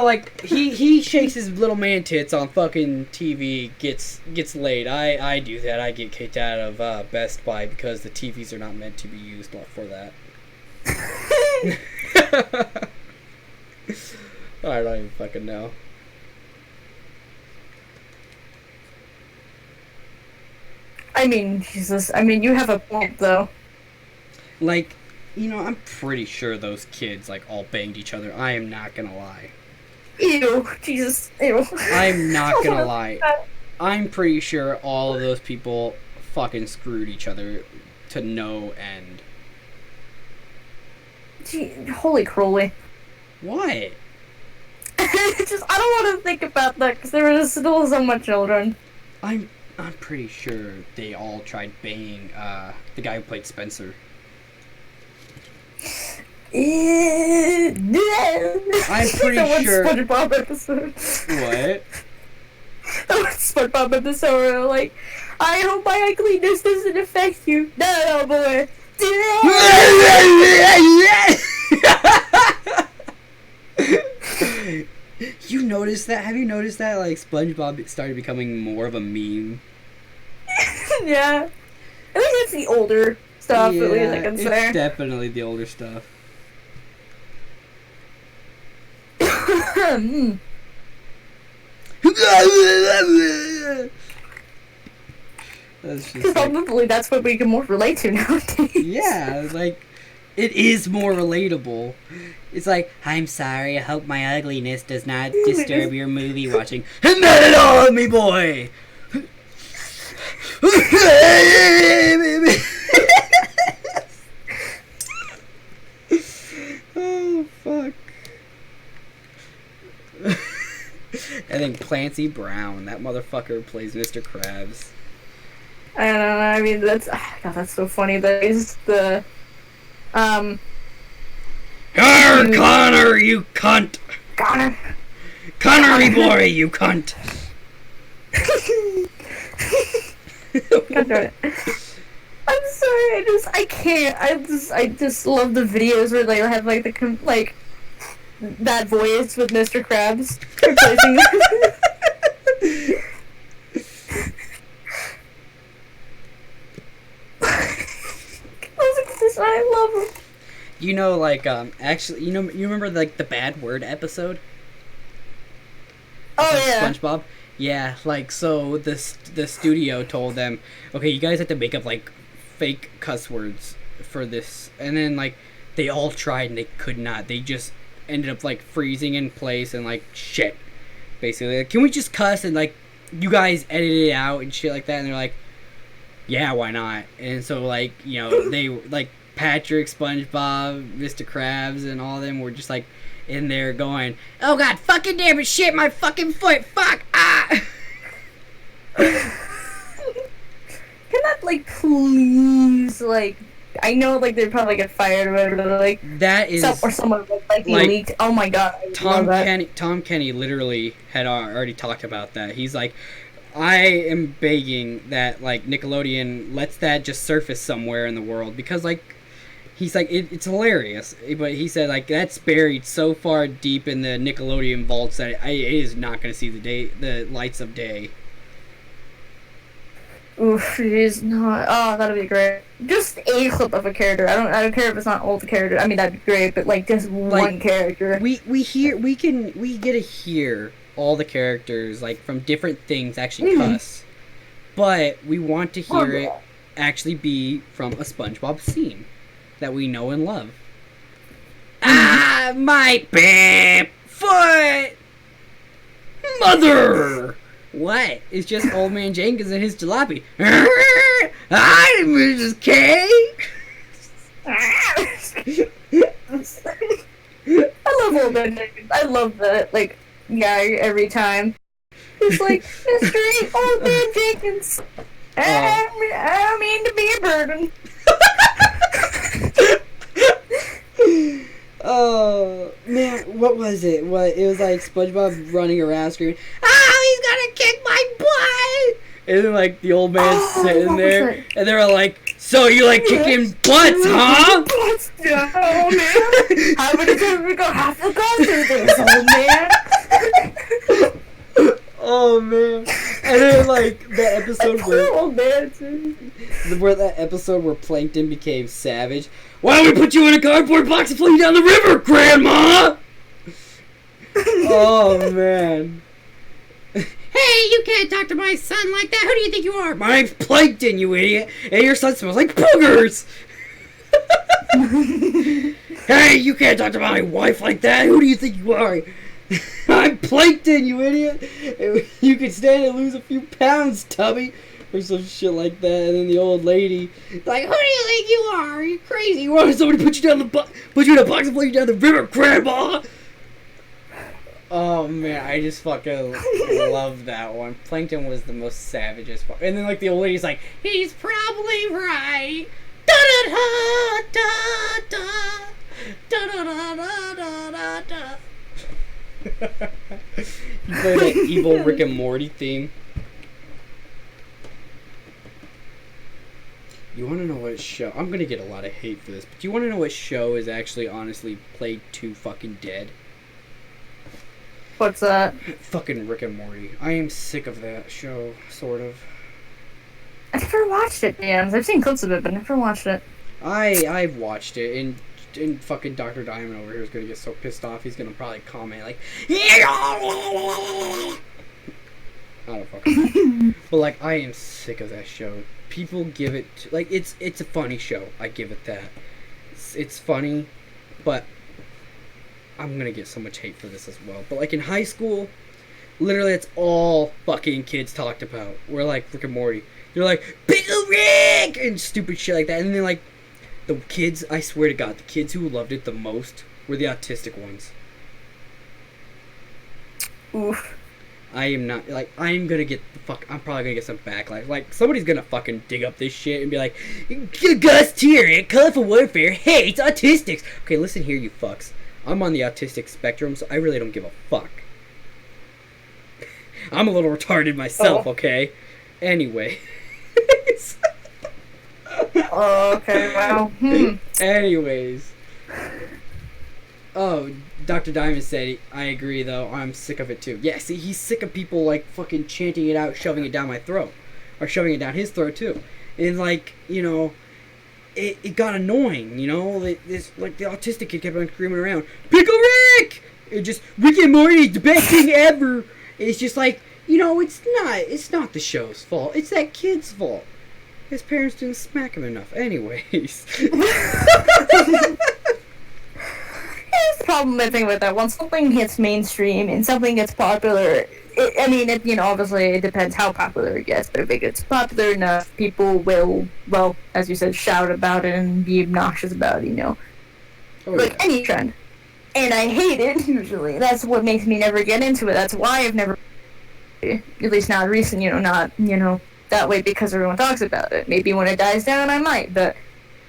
Like, he shakes his little man tits on fucking TV, gets laid. I do that. I get kicked out of Best Buy because the TVs are not meant to be used for that. I don't even fucking know. I mean, Jesus. I mean, you have a point, though. Like, I'm pretty sure those kids, like, all banged each other. I am not gonna lie. Ew. Jesus. Ew. I'm not gonna lie. I'm pretty sure all of those people fucking screwed each other to no end. Gee, holy Crowley. What? I don't want to think about that, because there were still so much children. I'm pretty sure they all tried banging the guy who played Spencer. I'm pretty sure. SpongeBob episode. What? That was SpongeBob episode where like, I hope my ugliness doesn't affect you. No, boy. You noticed that? Have you noticed that? Like, SpongeBob started becoming more of a meme. Yeah. At least it's the older stuff, Yeah, at least I can say. it's definitely the older stuff. Probably that's what we can more relate to nowadays. Yeah, like, It is more relatable. It's like, I'm sorry, I hope my ugliness does not disturb your movie watching. And not at all, me boy! Oh, fuck. And then Clancy Brown, that motherfucker plays Mr. Krabs. I don't know. I mean, that's so funny. That is the Connor, you cunt! Connor. Connery boy, you cunt! God darn it. I'm sorry. I can't. I just love the videos where they have like that voice with Mr. Krabs replacing I love him. You know, like, actually, you remember, like, the bad word episode? Oh, Of yeah. SpongeBob? Yeah, like, so the studio told them, okay, you guys have to make up, like, fake cuss words for this. And then, like, they all tried and they could not. They just ended up, like, freezing in place and, like, shit. Basically, like, can we just cuss and, like, you guys edit it out and shit like that? And they're like, yeah, why not? And so, like, you know, they, like, Patrick, SpongeBob, Mr. Krabs, and all of them were just, like, in there going, oh god, fucking damn it, shit, my fucking foot, fuck, ah! Can that, like, please, like, I know, like, they'd probably get fired or whatever, but, like, That is, or someone would, like, like, leaked. Oh my god, I Tom love that. Kenny literally had already talked about that. He's like, I am begging that, like, Nickelodeon lets that just surface somewhere in the world, because, like, he's like, it's hilarious, but he said, like, that's buried so far deep in the Nickelodeon vaults that it is not going to see the lights of day. Oof, it is not. Oh, that'd be great. Just a clip of a character. I don't care if it's not all the character. I mean, that'd be great, but like just one character. We get to hear all the characters, like, from different things actually cuss, but we want to hear it actually be from a SpongeBob scene that we know and love. Ah, my bam foot, mother. What? It's just Old Man Jenkins and his jalopy. I Mrs. K. I love Old Man Jenkins. I love that, like, guy every time. He's like, Mr. Old Man Jenkins. I mean to be a burden. Oh man, what was it? It was like SpongeBob running around screaming, "Oh, he's gonna kick my butt!" And then, like, the old man's sitting there, and they were like, "So you like kicking butts, huh?" Butts, oh man! How many times we gonna have to go through this, old man? Oh man! And then, like, the episode where that episode where Plankton became savage. Why don't we put you in a cardboard box and fling you down the river, Grandma? Oh man! Hey, you can't talk to my son like that. Who do you think you are? My name's Plankton, you idiot. And your son smells like boogers. Hey, you can't talk to my wife like that. Who do you think you are? I'm Plankton, you idiot. You can stand and lose a few pounds, Tubby. Or some shit like that. And then the old lady, like, who do you think you are? Are you crazy? You want somebody to put you down put you in a box and fling you down the river, Grandma? Oh man, I just fucking love that one. Plankton was the most savagest part. And then, like, the old lady's like, he's probably right. Da da da da da da da da da da da. You play that evil Rick and Morty theme. You want to know what show? I'm gonna get a lot of hate for this, but do you want to know what show is actually honestly played too fucking dead? What's that? Fucking Rick and Morty. I am sick of that show, sort of. I've never watched it, Dan. I've seen clips of it, but never watched it. I've watched it, and fucking Dr. Diamond over here is gonna get so pissed off. He's gonna probably comment like, I don't fucking know. But, like, I am sick of that show. People give it like, it's a funny show. I give it that. It's funny, but I'm gonna get so much hate for this as well. But like in high school, literally it's all fucking kids talked about. We're like Rick and Morty. They're like Pickle Rick and stupid shit like that. And then like the kids, I swear to God, the kids who loved it the most were the autistic ones. Oof. I am not, like, I'm gonna get I'm probably gonna get some backlash. Like, somebody's gonna fucking dig up this shit and be like, Gus Tier at Colorful Warfare hates autistics. Okay, listen here, you fucks. I'm on the autistic spectrum, so I really don't give a fuck. I'm a little retarded myself, okay? Anyway. Oh, okay, wow. Anyways. Oh, Dr. Diamond said, I agree, though. I'm sick of it, too. Yeah, see, he's sick of people, like, fucking chanting it out, shoving it down my throat. Or shoving it down his throat, too. And, like, you know, it got annoying, you know? This, like, the autistic kid kept on screaming around, Pickle Rick! It just, Rick and Morty is the best thing ever! It's just like, you know, it's not the show's fault. It's that kid's fault. His parents didn't smack him enough. Anyways. Here's the problem I think with that. Once something hits mainstream and something gets popular, you know, obviously it depends how popular it gets, but if it gets popular enough, people will, well, as you said, shout about it and be obnoxious about it, you know. Oh, like yeah. any trend. And I hate it, usually. That's what makes me never get into it. That's why I've never, at least not recent, you know, not, you know, that way because everyone talks about it. Maybe when it dies down, I might, but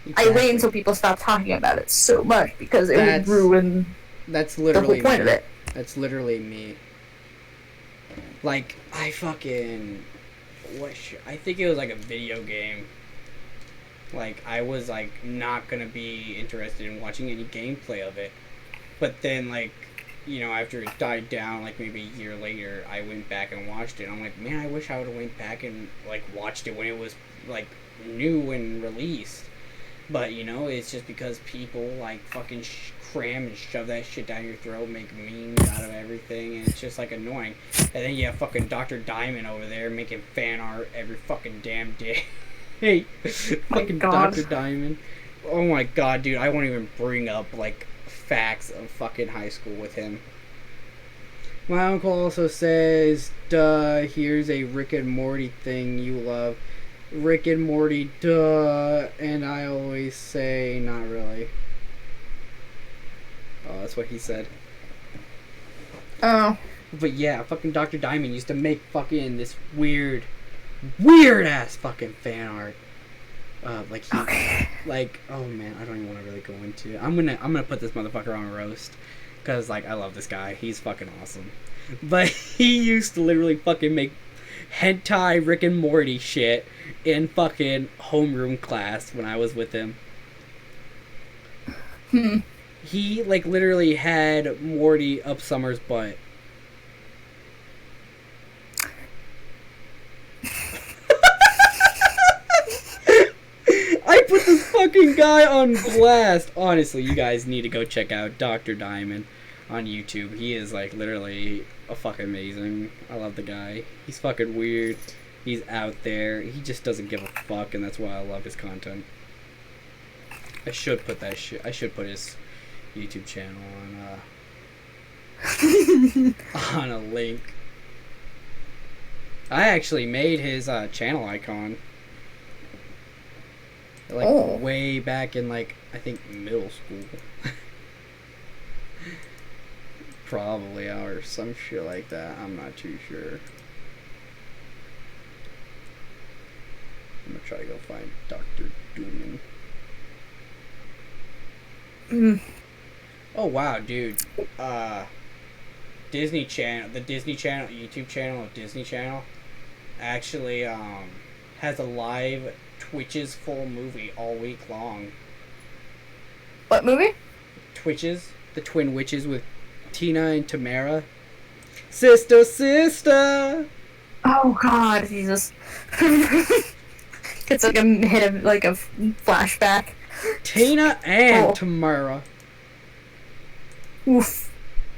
Exactly. I wait until people stop talking about it so much because it would ruin That's the literally whole point me. of it. That's literally me. Like, I fucking... I think it was like a video game. Like, I was like not gonna be interested in watching any gameplay of it. But then, like, you know, after it died down, like maybe a year later, I went back and watched it. I'm like, man, I wish I would have went back and like watched it when it was like new and released. But, you know, it's just because people, like, fucking cram and shove that shit down your throat, make memes out of everything, and it's just, like, annoying. And then you have fucking Dr. Diamond over there making fan art every fucking damn day. Hey, fucking God. Dr. Diamond. Oh my god, dude, I won't even bring up, like, facts of fucking high school with him. My uncle also says, duh, here's a Rick and Morty thing you love. Rick and Morty, duh, and I always say, not really. Oh, that's what he said. Oh. But yeah, fucking Dr. Diamond used to make fucking this weird ass fucking fan art. Like he, like, oh man, I don't even want to really go into it. I'm gonna put this motherfucker on roast, cause like I love this guy. He's fucking awesome. But he used to literally fucking make hentai Rick and Morty shit in fucking homeroom class when I was with him. He like literally had Morty up Summer's butt. I put this fucking guy on blast. Honestly, you guys need to go check out Dr. Diamond on YouTube. He is like literally a fucking amazing. I love the guy. He's fucking weird. He's out there. He just doesn't give a fuck, and that's why I love his content. I should put that shit. I should put his YouTube channel on a link. I actually made his channel icon. Like way back in like I think middle school. Probably, or some shit like that. I'm not too sure. I'm gonna try to go find Dr. Dooman. Oh wow, dude. Disney Channel, the Disney Channel, YouTube channel of Disney Channel, actually has a live Twitches full movie all week long. What movie? Twitches, the Twin Witches with Tina and Tamara. Sister, sister. Oh God, Jesus! It's like a hit of like a flashback. Tina and Tamara. Oof.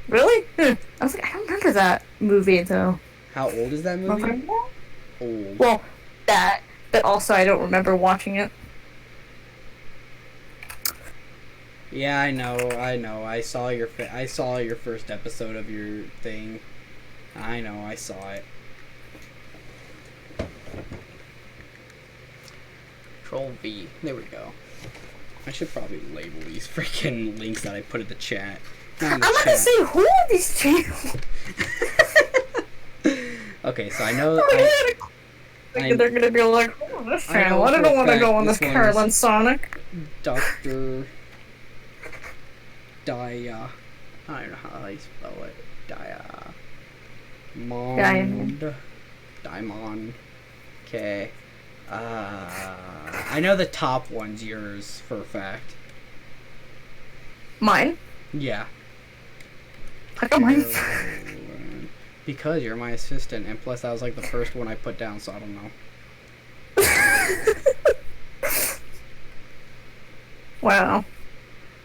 Really? I was like, I don't remember that movie though. How old is that movie? Okay. Old. Well, that, but also I don't remember watching it. Yeah, I know. I saw your first episode of your thing. I know, I saw it. Control V. There we go. I should probably label these freaking links that I put in the chat. I'm gonna say, who are these channels? Okay, so I know. They're gonna be like, oh, this channel. I don't want to go on this Carolyn Sonic. Dr. Dia. I don't know how I spell it. Diamond. Okay. I know the top one's yours for a fact. Mine? Yeah. I got mine. Because you're my assistant, and plus that was like the first one I put down, so I don't know. Wow.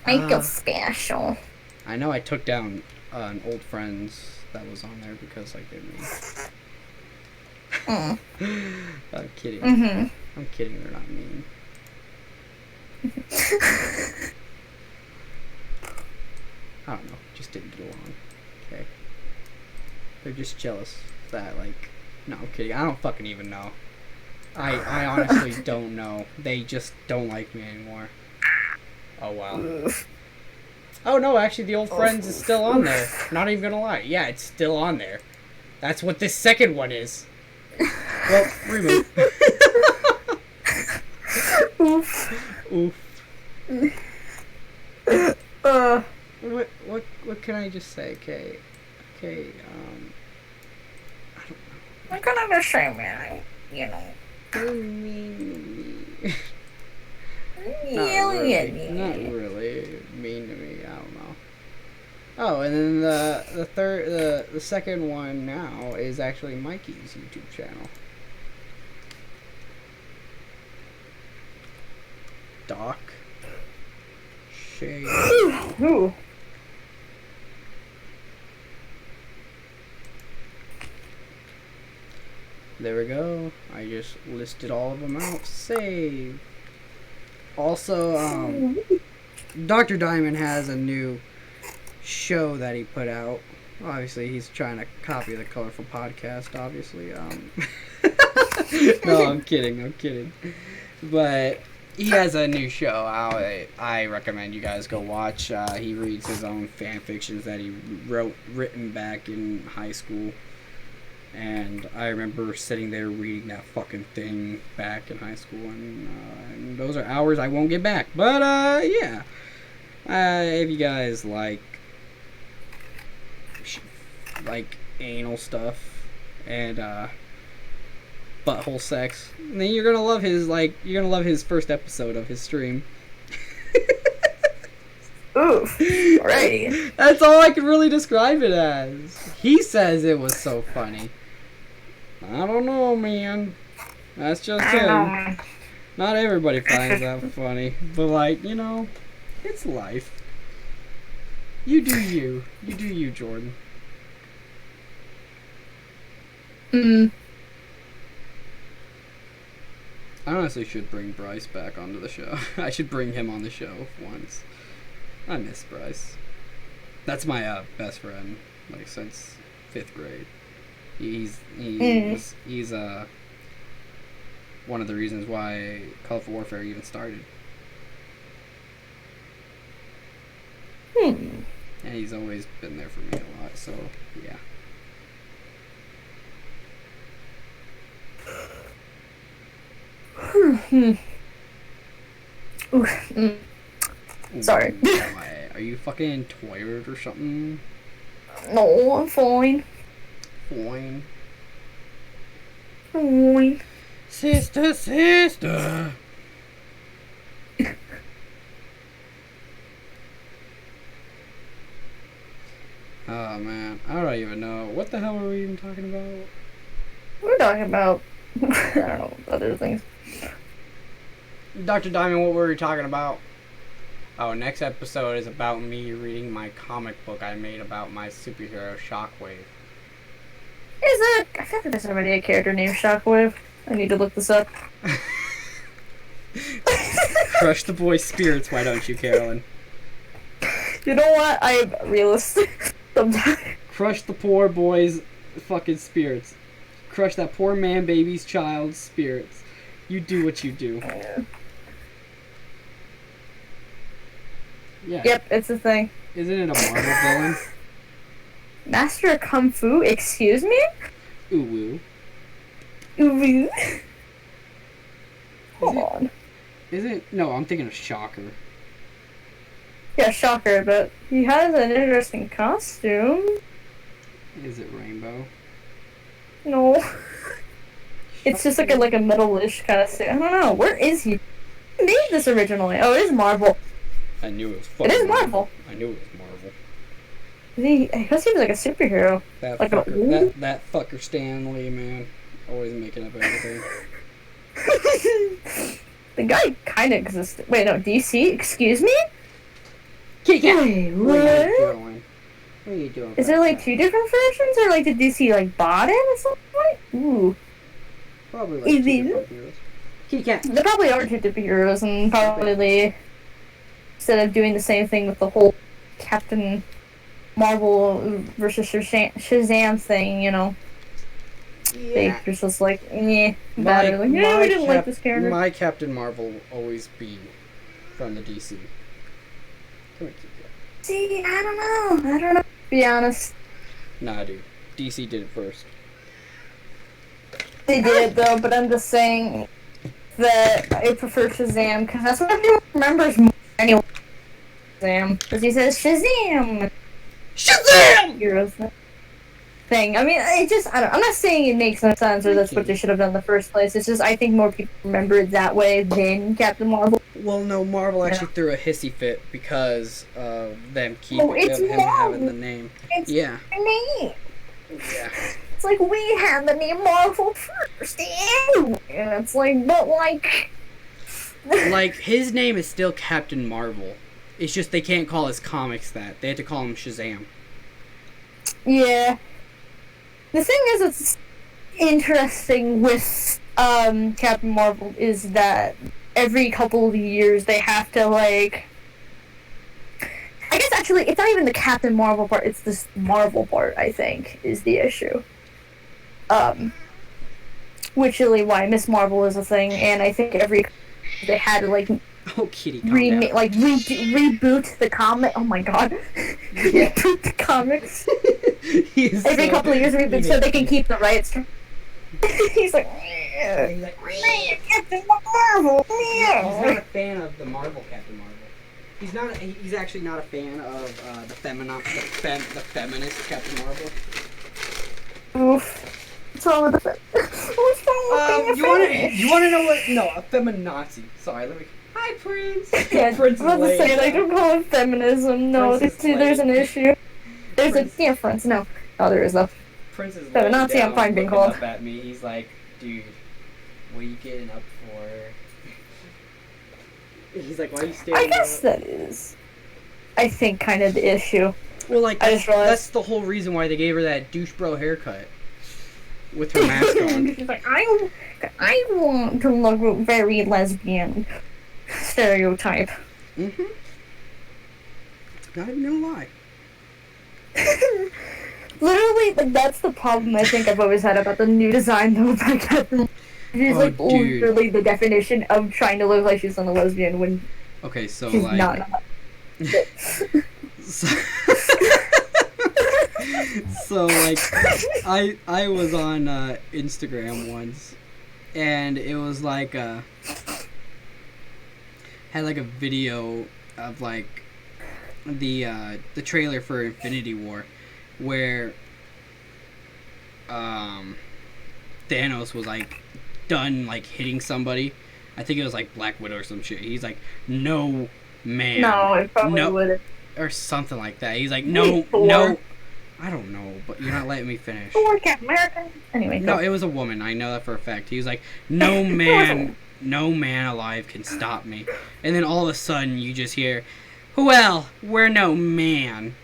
Make it special. I know I took down an old friend's that was on there because like they're mean. I'm kidding. I'm kidding, they're not mean. I don't know, just didn't get along. Okay. They're just jealous that like, no, I'm kidding. I don't fucking even know. I honestly don't know. They just don't like me anymore. Oh wow. Oh no, actually the old friends is still on there. Not even gonna lie. Yeah, it's still on there. That's what this second one is. Well, remove. Oof. What can I just say? Okay, I don't know. I'm gonna just say, man, you know. You're mean to me. Not really mean to me. I don't know. Oh, and then the second one now is actually Mikey's YouTube channel. Doc Shade. Ooh. There we go. I just listed all of them out. Save. Also, Dr. Diamond has a new show that he put out. Obviously, he's trying to copy the Colorful Podcast, obviously. No, I'm kidding. But he has a new show. I recommend you guys go watch. He reads his own fan fictions that he written back in high school. And I remember sitting there reading that fucking thing back in high school, and those are hours I won't get back. But, yeah. If you guys like anal stuff and, butthole sex, then you're gonna love his first episode of his stream. Oof. Alrighty. That's all I can really describe it as. He says it was so funny. I don't know, man. That's just him. Not everybody finds that funny. But, like, you know, it's life. You do you. You do you, Jordan. I honestly should bring Bryce back onto the show. I should bring him on the show once. I miss Bryce. That's my best friend, like, since 5th grade. He's one of the reasons why Colorful Warfare even started. And he's always been there for me a lot, so yeah. Sorry. Are you fucking tired or something? No, I'm fine. Fine. Fine. Sister. Oh man, I don't even know. What the hell were we even talking about? We're talking about, I don't know, other things. Dr. Diamond, what were we talking about? Oh, next episode is about me reading my comic book I made about my superhero Shockwave. Is it? I feel like there's already a character named Shockwave. I need to look this up. Crush the boy's spirits, why don't you, Carolyn? You know what? I'm realistic sometimes. Crush the poor boy's fucking spirits. Crush that poor man, baby's child's spirits. You do what you do. Yeah. Yep, it's a thing. Isn't it a Marvel villain? Master of Kung Fu, excuse me? Ooh woo. Ooh. Hold it- on. No, I'm thinking of Shocker. Yeah, shocker, but he has an interesting costume. Is it Rainbow? No. It's just like a metalish kind of suit. I don't know. Where is he? Who made this originally? Oh, it is Marvel. I knew it was fucking It is Marvel. I knew it was Marvel. He seems like a superhero. That Like fucker, that fucker Stan Lee, man. Always making up everything. The guy kind of existed. Wait, no, DC? Excuse me? Wait, Wait, what are what? you doing? What are you doing? Is there like two different versions, or like did DC like bought it at some point? Ooh. Probably like Is two it? different heroes. Kitty cat. There probably are two different heroes, and probably instead of doing the same thing with the whole Captain Marvel versus Shazam thing, you know, they just like, better. Like, yeah, we didn't like this character. My Captain Marvel will always be from the DC. Come here, kitty cat. See, I don't know. To be honest, Nah, dude. DC did it first. they did though, but I'm just saying that I prefer Shazam because that's what everyone remembers more anyway. Shazam, because he says Shazam. Shazam! Heroes thing. I mean, I'm not saying it makes no sense or that's what they should have done in the first place. It's just I think more people remember it that way than Captain Marvel. Well, no, Marvel actually threw a hissy fit because of them It's him Marvel. having the name. It's Yeah. their name. Yeah. It's like we had the name Marvel first, and it's like, but like, Like, his name is still Captain Marvel. It's just they can't call his comics that. They have to call him Shazam. yeah. The thing is, it's interesting with Captain Marvel is that every couple of years they have to like. I guess actually, it's not even the Captain Marvel part; it's this Marvel part. I think is the issue. Which really why Miss Marvel is a thing, and I think they had to like Oh, kitty, calm down. reboot the comic. Oh my god, reboot the comics He is every so- couple of years, reboot so they can keep the rights. He's like, He's like, Captain Marvel. he's not a fan of the Marvel Captain Marvel. He's not. He's actually not a fan of the feminist Captain Marvel. Oof. What's wrong with the What's wrong with being a feminist? You wanna know what? No, a feminazi. Sorry, let me. Hi, Prince. Yeah, Prince I was about to is say, lame. like, don't call it feminism. No, Prince is there's an lame. issue. There's Prince- a difference. No, there is though. Prince is So, Nazi, I'm fine being looking called. up at me. He's like, dude, what are you getting up for? He's like, why are you standing I guess up? that is, I think, kind of the issue. Well, like, I just realized- that's the whole reason why they gave her that douche bro haircut. With her mask on. She's like, I want to look very lesbian stereotype. Mm-hmm. Not even gonna lie. Literally, like, that's the problem I think I've always had about the new design though about Catherine. She's Oh, like dude. literally the definition of trying to look like she's not a lesbian when Okay, so she's like. not. So, so like, I was on Instagram once, and it was like had like a video of like the trailer for Infinity War, where Thanos was like done like hitting somebody. I think it was like Black Widow or some shit. He's like, no, man. No, it probably No. would. Or something like that. He's like, no, Thor. no. I don't know, but you're not letting me finish. Or Captain America. Anyway, No, go. it was a woman. I know that for a fact. He was like, no man, no man alive can stop me. And then all of a sudden, you just hear, well, we're no man.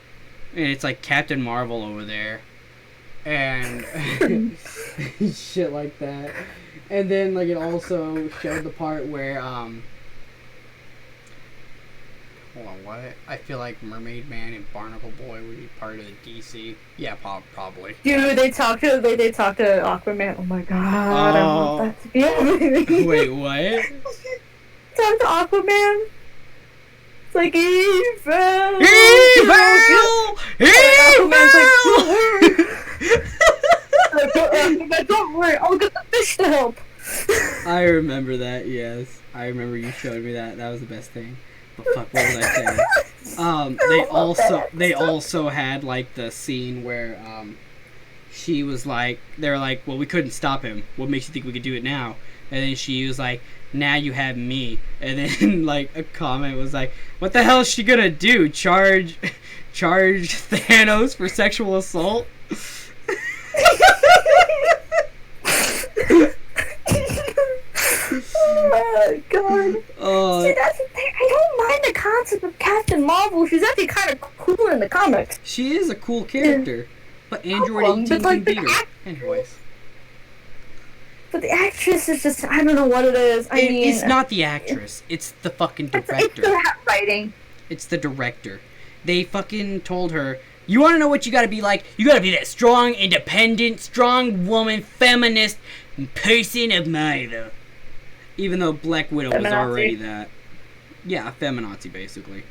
And it's like Captain Marvel over there. And shit like that. And then, like, it also showed the part where, Hold on, what? I feel like Mermaid Man and Barnacle Boy would be part of the DC. Yeah, probably. Dude, they talk to Aquaman. Oh my god, I want that to be a movie. Wait, what? Talk to Aquaman. It's like evil. Aquaman's like, don't worry, I'll get the fish to help. I remember that. Yes, I remember you showed me that. That was the best thing. But fuck, what was I saying? They also had like the scene where she was like, they're like, well, we couldn't stop him. What makes you think we could do it now? And then she was like, now you have me. And then like a comment was like, what the hell is she gonna do? Charge Thanos for sexual assault? Oh my god. See, that's the thing. I don't mind the concept of Captain Marvel. She's actually kind of cool in the comics. She is a cool character. But Android 18 can beat her. Anyways. But the actress is just, I don't know what it is. I mean, it's not the actress. It's the fucking director. It's the writing. It's the director. They fucking told her, you want to know what you gotta be like? You gotta be that strong, independent, strong woman, feminist person of Marvel. Even though Black Widow was already that. Yeah, feminazi, basically.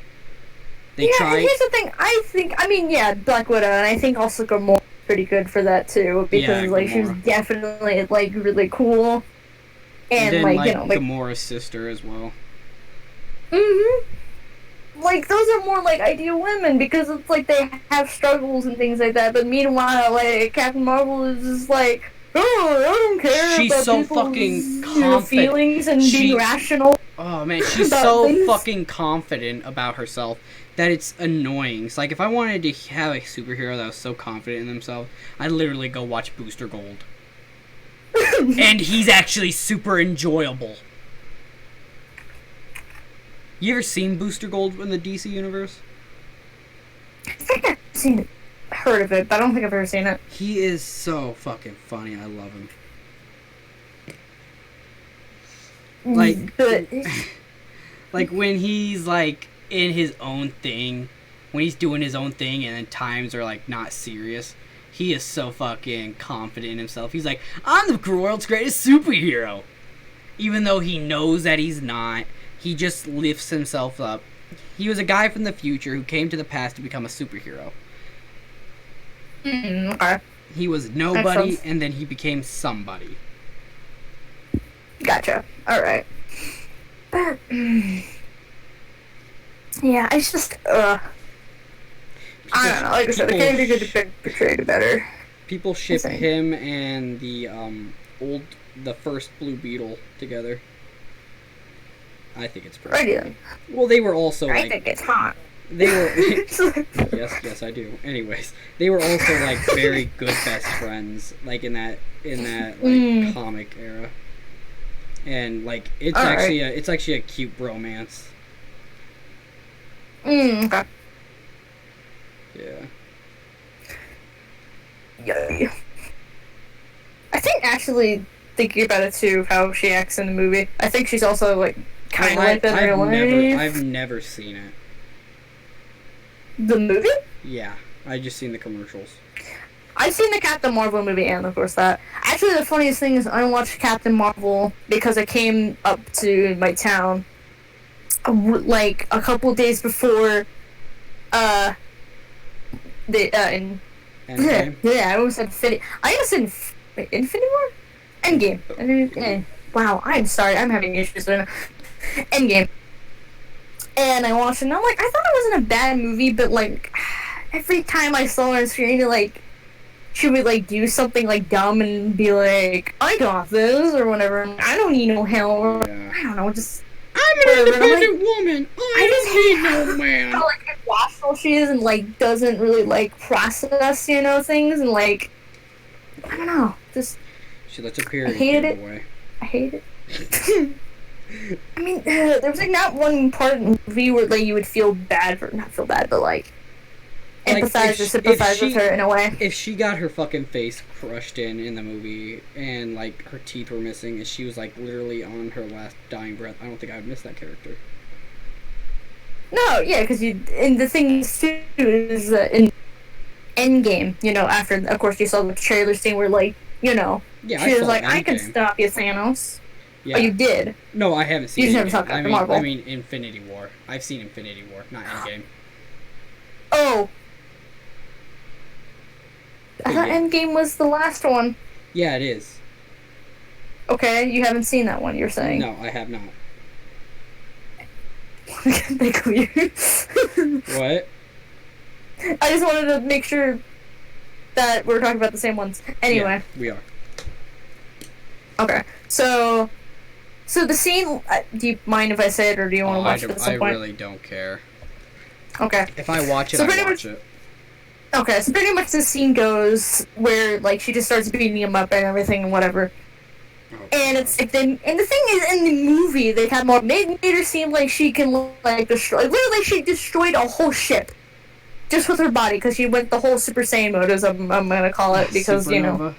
They tried. Here's the thing. I mean, Black Widow, and I think also Gamora's pretty good for that too, because like she was definitely like really cool, and then, like you know, like Gamora's sister as well. Like those are more like ideal women because it's like they have struggles and things like that. But meanwhile, like Captain Marvel is just like, oh, I don't care. She's about so people's, fucking confident. you know, feelings and being rational. Oh man, she's so fucking confident about herself that it's annoying. It's like if I wanted to have a superhero that was so confident in themselves, I'd literally go watch Booster Gold. And he's actually super enjoyable. You ever seen Booster Gold in the DC universe? I think I've seen it, heard of it, but I don't think I've ever seen it. He is so fucking funny. I love him. Like, like when he's like in his own thing, when he's doing his own thing, and then times are like not serious. He is so fucking confident in himself. He's like, I'm the world's greatest superhero, even though he knows that he's not. He just lifts himself up. He was a guy from the future who came to the past to become a superhero. Okay. He was nobody, and then he became somebody. Gotcha. Alright. But, yeah, it's just, I don't know, like I said, the character could have been portrayed better. People ship him and the first Blue Beetle together. I think it's pretty funny. Well, they were also I think it's hot. They were yes, I do. Anyways, they were also like very good best friends, like in that like comic era, and like it's actually a cute bromance. Okay. Yeah. Yeah. I think actually thinking about it too, how she acts in the movie. I think she's also like kind of like that in real life. I've never seen it. The movie? Yeah, I just seen the commercials. I've seen the Captain Marvel movie and of course that. Actually, the funniest thing is I watched Captain Marvel because I came up to my town like a couple days before the I almost said Infinity. I almost said Infinity War? Endgame. Wow, I'm sorry. I'm having issues with Endgame. And I watched it and I'm like, I thought it wasn't a bad movie, but like every time I saw her on screen, like she would like do something like dumb and be like, I got this or whatever. I don't need no help. Or, I don't know, just I'm an independent woman. I don't need no man. How like irrational she is and like doesn't really like process, you know, things and like I don't know, just she lets a period. I hate it. I mean, there was like not one part in the movie where like you would feel bad for, not feel bad, but like empathize or sympathize with her in a way. If she got her fucking face crushed in the movie and like her teeth were missing and she was like literally on her last dying breath, I don't think I would miss that character. No, yeah, because and the thing is too is that in Endgame, after of course you saw the trailer scene where Yeah, she I was saw like, I can Endgame. stop you, Thanos. Yeah. Oh, you did. No, I haven't seen You just haven't Endgame. saw Captain Marvel. I mean Infinity War. I've seen Infinity War, not Endgame. Oh, I thought Yeah. Endgame was the last one. Yeah, it is. Okay, you haven't seen that one. You're saying? No, I have not. They clear. What? I just wanted to make sure that we're talking about the same ones. Anyway. Yeah, we are. Okay. So the scene. Do you mind if I say it, or do you want to watch it at some point? I really don't care. Okay. If I watch it, So I pretty watch much- it. Okay, so pretty much the scene goes where she just starts beating him up and everything and whatever. Oh, And it's like and the thing is, in the movie they kind of made her seem like she can destroy. Literally, she destroyed a whole ship just with her body because she went the whole Super Saiyan mode, as I'm gonna call it, because Supernova?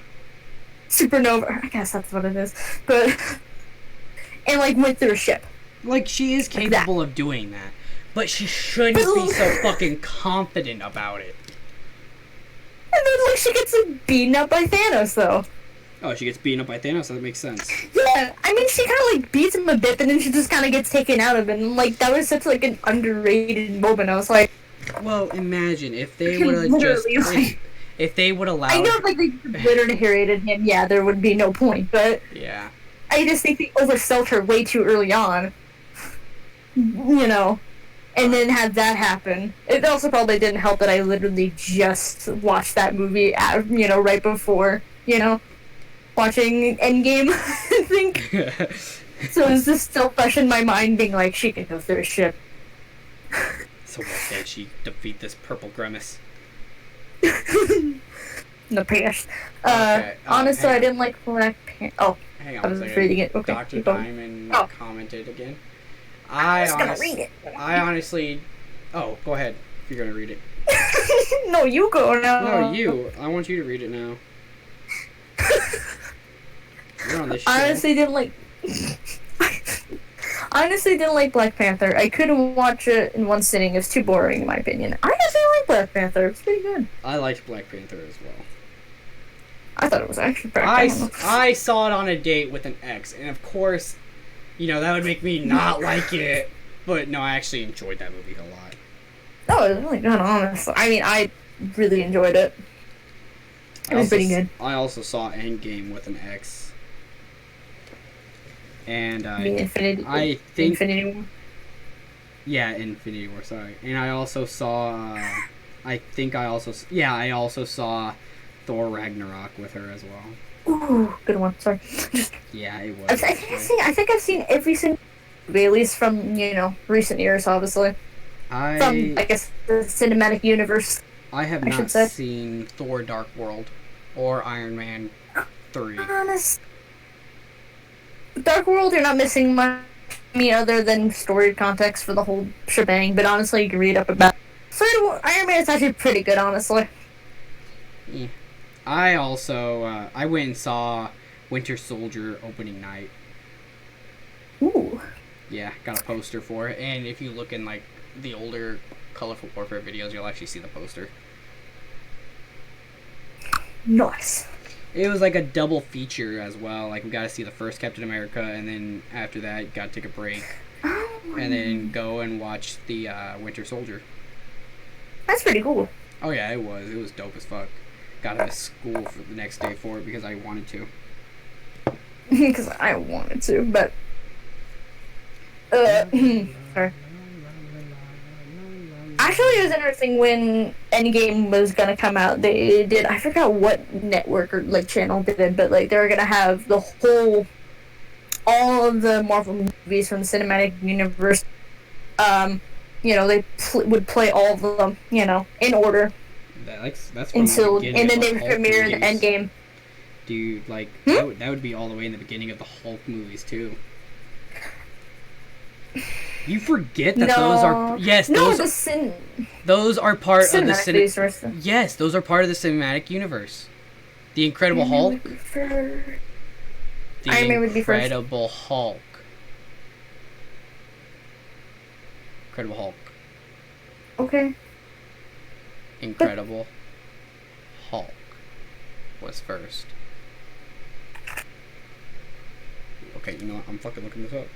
supernova. I guess that's what it is, but and went through a ship. Like, she is Like that. capable of doing that, but she shouldn't be so fucking confident about it. And then she gets beaten up by Thanos though. Oh, she gets beaten up by Thanos. That makes sense. Yeah, I mean, she kind of beats him a bit, but then she just kind of gets taken out of it. And that was such an underrated moment. I was like, Well, imagine if they would have just Literally, if they would allow. I know they literally hated him. Yeah, there would be no point, but Yeah. I just think they oversold her way too early on. And then had that happen. It also probably didn't help that I literally just watched that movie, right before, watching Endgame, I think. So it's just still fresh in my mind, being like, she can go through a ship. So what did she defeat this purple grimace? In the past. Okay, Honestly, hang I on. didn't like Black Panther. Oh, Hang I on a was second. reading it. Okay, Dr. keep going. Diamond Oh. commented again. I was gonna read it. I honestly. Oh, go ahead. If you're gonna read it. No, you go now. No, you. I want you to read it now. You're on this show. Honestly, didn't like. Honestly, didn't like Black Panther. I couldn't watch it in one sitting. It was too boring, in my opinion. I honestly like Black Panther. It's pretty good. I liked Black Panther as well. I thought it was actually pretty good. I saw it on a date with an ex, and of course, that would make me not like it. But no, I actually enjoyed that movie a lot. No, it was really good, honestly. I mean, I really enjoyed it. It was pretty good. I also saw Endgame with an ex. And I mean, I think Infinity War. yeah, Infinity War. Sorry, and I also saw. I also saw Thor Ragnarok with her as well. Ooh, good one. Sorry. Yeah, it was. I think I've seen every single movie, at least from recent years, obviously. From I guess the cinematic universe. I have I not should say. seen Thor: Dark World or Iron Man 3. Honest. Dark World, you're not missing much. Other than story context for the whole shebang, but honestly, you can read up about. Iron Man is actually pretty good, honestly. Yeah. I also I went and saw Winter Soldier opening night. Ooh. Yeah, got a poster for it, and if you look in the older Colorful Warfare videos, you'll actually see the poster. Nice. It was like a double feature as well. We got to see the first Captain America, and then after that, got to take a break, and then go and watch the Winter Soldier. That's pretty cool. Oh yeah, it was dope as fuck. Got to miss school for the next day for it because I wanted to. Because I wanted to, but sorry. Actually, it was interesting when Endgame was gonna come out. They did, I forgot what network or channel did it, but they were gonna have all of the Marvel movies from the cinematic universe. They would play all of them, in order That's until, the and then they beginning would of the premiere Hulk the movies. Endgame. Dude, that would be all the way in the beginning of the Hulk movies too. You forget that those are those are part of the cinematic universe. Yes, those are part of the cinematic universe. The Incredible Hulk. The Iron Man would be first. Incredible Hulk. Incredible Hulk. Okay. Incredible Hulk was first. Okay, you know what? I'm fucking looking this up.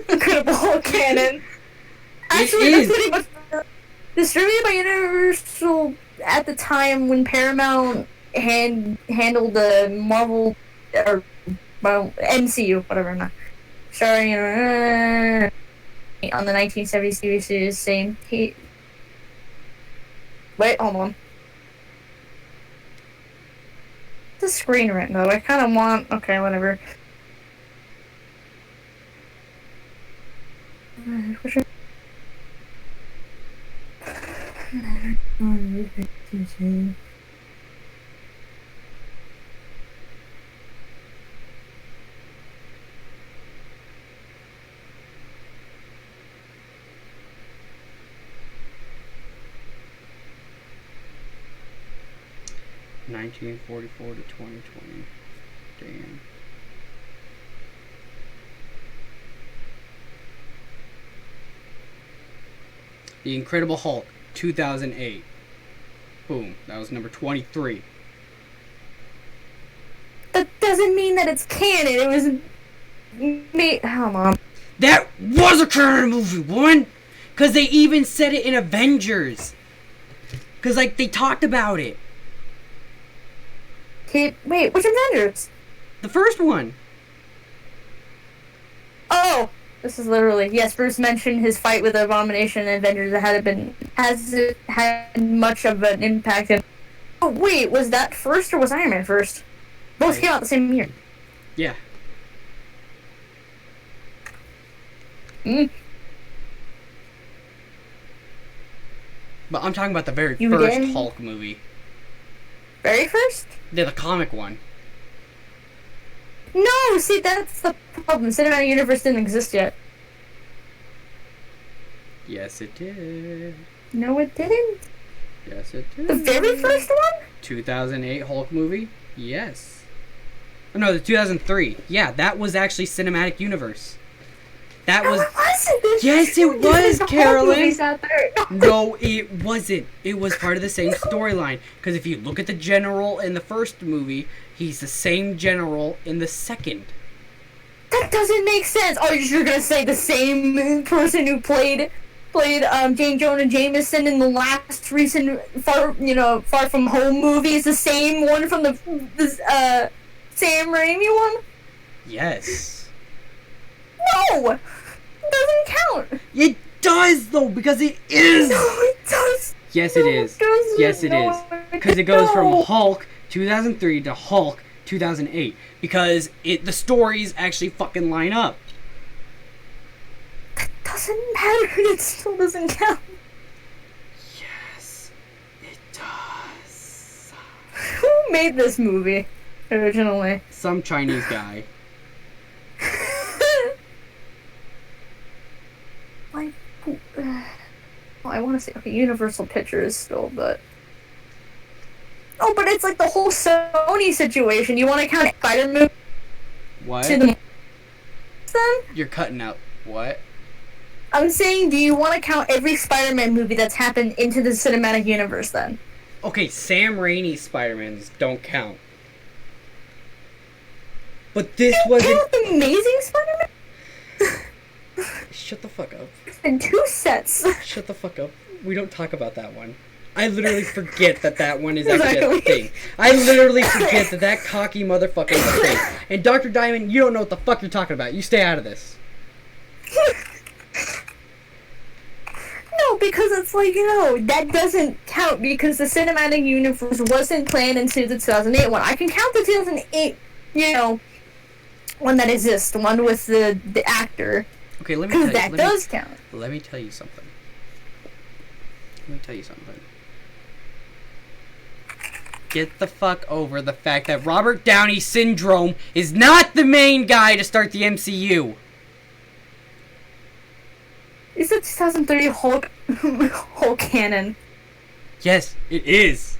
Incredible Hulk canon. Actually, that's pretty much distributed by Universal at the time when Paramount handled the Marvel or MCU, whatever. Not starring on the 1970 series. Same. Wait, hold on. The screen rant though. I kind of want. Okay, whatever. What's your... 1944 to 2020. Damn. The Incredible Hulk, 2008. Boom. That was number 23. That doesn't mean that it's canon. It was made. Hold on. That was a canon movie, woman! Because they even said it in Avengers. Because, like, they talked about it. Okay, wait, which Avengers? The first one. Oh! This is literally, yes, Bruce mentioned his fight with Abomination and Avengers that hasn't had much of an impact. Oh, wait, was that first or was Iron Man first? Both came out the same year. Yeah. Mm. But I'm talking about the very You first did? Hulk movie. Very first? Yeah, the comic one. No, see, that's the problem. Cinematic Universe didn't exist yet. Yes, it did. No, it didn't. Yes, it did. The very first one? 2008 Hulk movie? Yes. Oh, no, the 2003. Yeah, that was actually Cinematic Universe. That No, was... it wasn't. Yes, it was, There's Hulk Carolyn. movies out there. No, it wasn't. It was part of the same storyline. Because if you look at the general in the first movie, he's the same general in the second. That doesn't make sense. Oh, you're gonna say the same person who played Jane Jonah Jameson in the last recent Far From Home movie is the same one from the Sam Raimi one? Yes. No, it doesn't count. It does, though, because it is. No, it does. Yes, it is. doesn't. Yes, it is. Because it goes from Hulk 2003 to Hulk 2008. Because the stories actually fucking line up. Doesn't matter. It still doesn't count. Yes, it does. Who made this movie originally? Some Chinese guy. Like, I want to say Universal Pictures still, but oh, but it's like the whole Sony situation. You want to count Spider-Man What? to the then? You're cutting out. What? I'm saying, do you want to count every Spider-Man movie that's happened into the cinematic universe then? Okay, Sam Raimi's Spider-Mans don't count. But this wasn't... Count the Amazing Spider-Man? Shut the fuck up. And 2 sets. Shut the fuck up. We don't talk about that one. I literally forget that one is actually a Exactly. thing. I literally forget that cocky motherfucker is a thing. And Dr. Diamond, you don't know what the fuck you're talking about. You stay out of this. No, because it's like, that doesn't count because the cinematic universe wasn't planned into the 2008 one. I can count the 2008, one that exists, the one with the actor. Okay, let me tell you. Because that does count. Let me tell you something. Get the fuck over the fact that Robert Downey Syndrome is not the main guy to start the MCU. Is the 2003 Hulk canon? Yes, it is.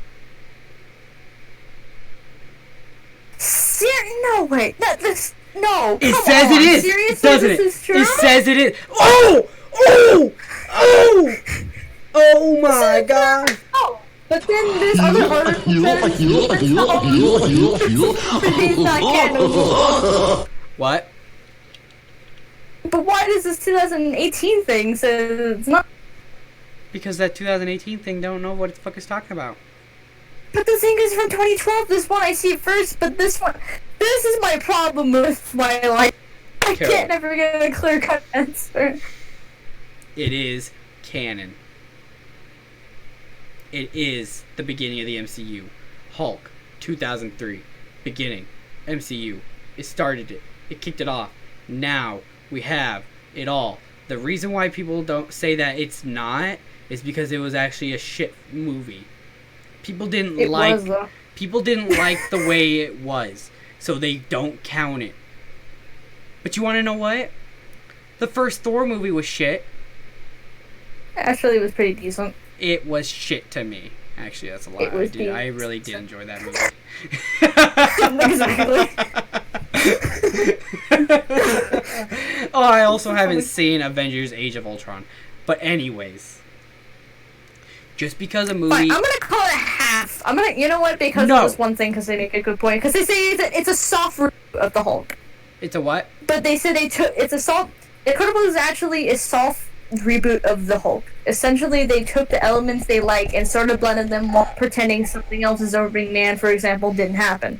No, wait. No. It come says on. it is. Seriously, Doesn't this it? is true? It says it is. Oh! Oh my god! Oh, but then there's other articles it's not canon. What? But why does this 2018 thing say it's not? Because that 2018 thing don't know what the fuck it's talking about. But the thing is from 2012. This one I see it first, but this one, this is my problem with my life. I Carol. can't never get a clear cut answer. It is canon. It is the beginning of the MCU. Hulk, 2003, beginning, MCU. It started it. It kicked it off. Now we have it all. The reason why people don't say that it's not is because it was actually a shit movie. People didn't like the way it was, so they don't count it. But you want to know what? The first Thor movie was shit. Actually, it was pretty decent. It was shit to me. Actually, that's a lie. I really did enjoy that movie. Exactly. Oh, I also haven't seen Avengers: Age of Ultron. But anyways, just because a movie, Fine, I'm gonna call it half. You know what? Because No. of this one thing, because they make a good point. Because they say it's a soft reboot of the Hulk. it's a what? But they said it's a soft. Incredible is actually a soft reboot of the Hulk. Essentially, they took the elements they like and sort of blended them while pretending something else is overbeing man, for example, didn't happen.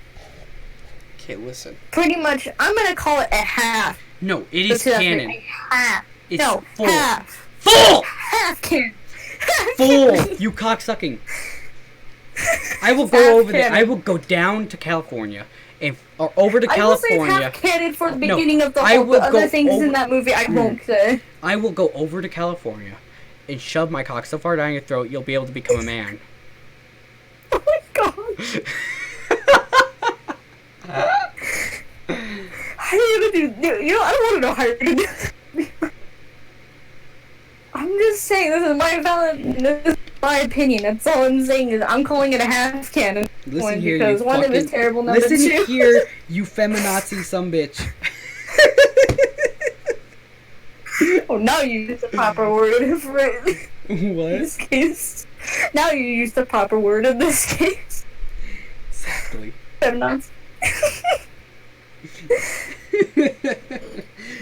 Okay, listen. Pretty much, I'm gonna call it a half. No, it is canon. A half. It's No, full. half. Full! Half canon. Full! You cocksucking. I will go Half over there. canon. I will go down to California or over to I will say California. half canon for the No, beginning of the I Hulk. will The other go things over- in that movie I won't say. I will go over to California and shove my cock so far down your throat you'll be able to become a man. Oh my god. How are you gonna do? You know, I don't want to know how you're gonna do this. I'm just saying this is my opinion. That's all I'm saying is I'm calling it a half canon. Listen One, here, because you one fucking... of it's terrible. Number Listen two. here, you feminazi sumbitch. Oh, now you use the proper word for it. In What? this case. Now you use the proper word in this case. Exactly. Feminazis.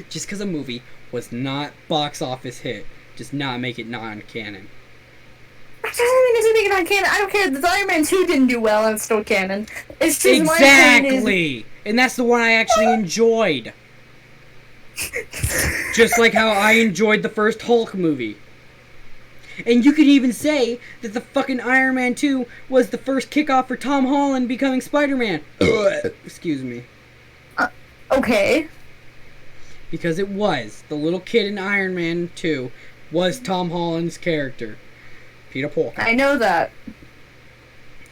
Just because a movie was not box office hit does not make it non-canon. That doesn't mean it's making it on canon. I don't care. The Iron Man 2 didn't do well and it's still canon. It's just my point is... Exactly! And that's the one I actually enjoyed. Just like how I enjoyed the first Hulk movie. And you could even say that the fucking Iron Man 2 was the first kickoff for Tom Holland becoming Spider-Man. Excuse me. Okay. Because it was. The little kid in Iron Man 2 was Tom Holland's character. Peter Parker. I know that.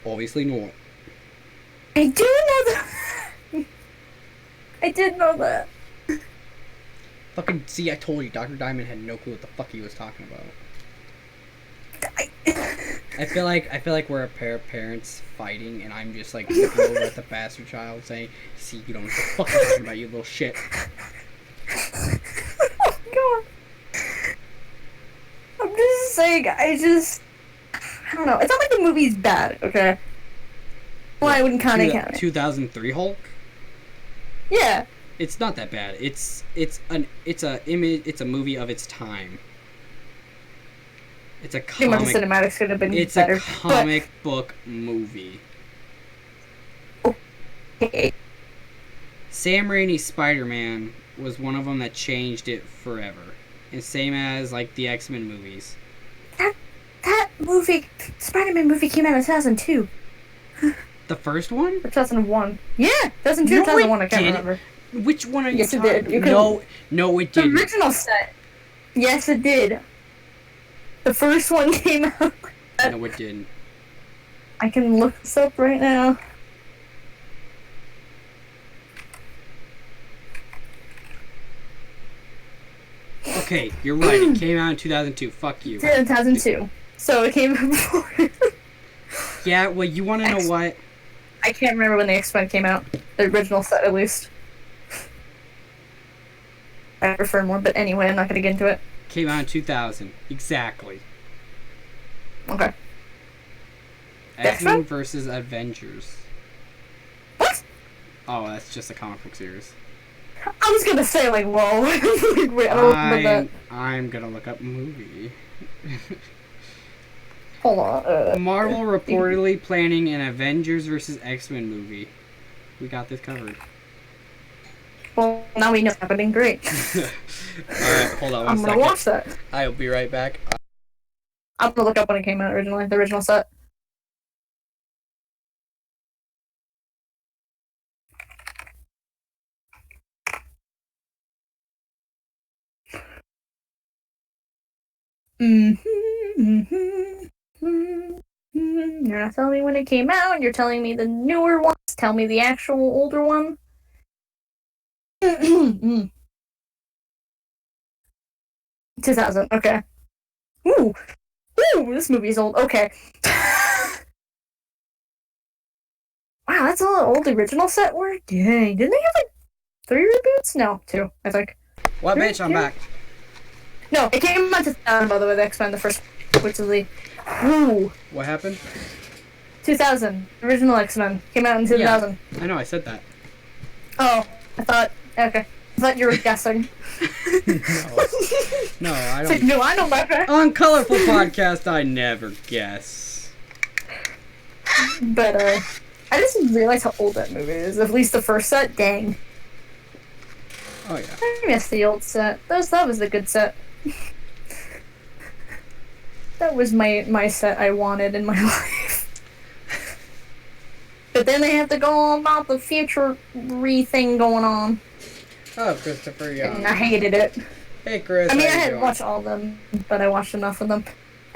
Obviously not. I do know that. I did know that. Fucking, see, I told you, Dr. Diamond had no clue what the fuck he was talking about. I feel like we're a pair of parents fighting, and I'm just like looking over at the bastard child saying, "See, you don't know what the fuck you're talking about, you little shit." Oh god. I'm just saying, I don't know. It's not like the movie's bad, okay? Well, I wouldn't count it. 2003 Hulk. Yeah. It's not that bad. It's a movie of its time. It's a Pretty much the comic. cinematics could have been It's better. a comic book movie. Okay. Sam Raimi's Spider-Man was one of them that changed it forever. And same as like the X-Men movies. That movie, Spider-Man movie came out in 2002. The first one? Or 2001. Yeah, 2002 No, 2001, I it can't didn't. remember. Which one are you Yes, it talking did. You about? No, it The didn't. original set. Yes, it did. The first one came out. No, it didn't. I can look this up right now. Okay, you're right. It came out in 2002. Fuck you. 2002. So it came before. Yeah, well, you want to know what? I can't remember when the X-Men came out. The original set, at least. I prefer more, but anyway, I'm not gonna get into it. Came out in 2000. Exactly. Okay. X-Men versus Avengers. What? Oh, that's just a comic book series. I was gonna say, like, whoa. Wait, I don't remember that. I'm gonna look up movie. Hold on. Marvel reportedly planning an Avengers versus X-Men movie. We got this covered. Well, now we know it's happening. Great. Alright, hold on I'm one gonna second. watch that. I'll be right back. I'm gonna look up when it came out originally, the original set. You're not telling me when it came out, you're telling me the newer ones, tell me the actual older one. 2000, okay. Ooh, this movie's old, okay. Wow, that's how old the original set were? Dang, didn't they have like 3 reboots? No, 2, I think. What, bitch? I'm back. No, it came out 2000, by the way, the X-Men, the first, which is the... Ooh. What happened? 2000, original X-Men, came out in 2000. Yeah, I know, I said that. Oh, okay. I thought you were guessing. No, I It's don't. like, no, I know better. On Colorful Podcast, I never guess. But, I just didn't realize how old that movie is. At least the first set, dang. Oh, yeah. I miss the old set. That was the good set. That was my set I wanted in my life. But then they have to go on about the future thing going on. Oh, Christopher Young. And I hated it. Hey, Chris. I mean, I how you hadn't doing? watched all of them, but I watched enough of them.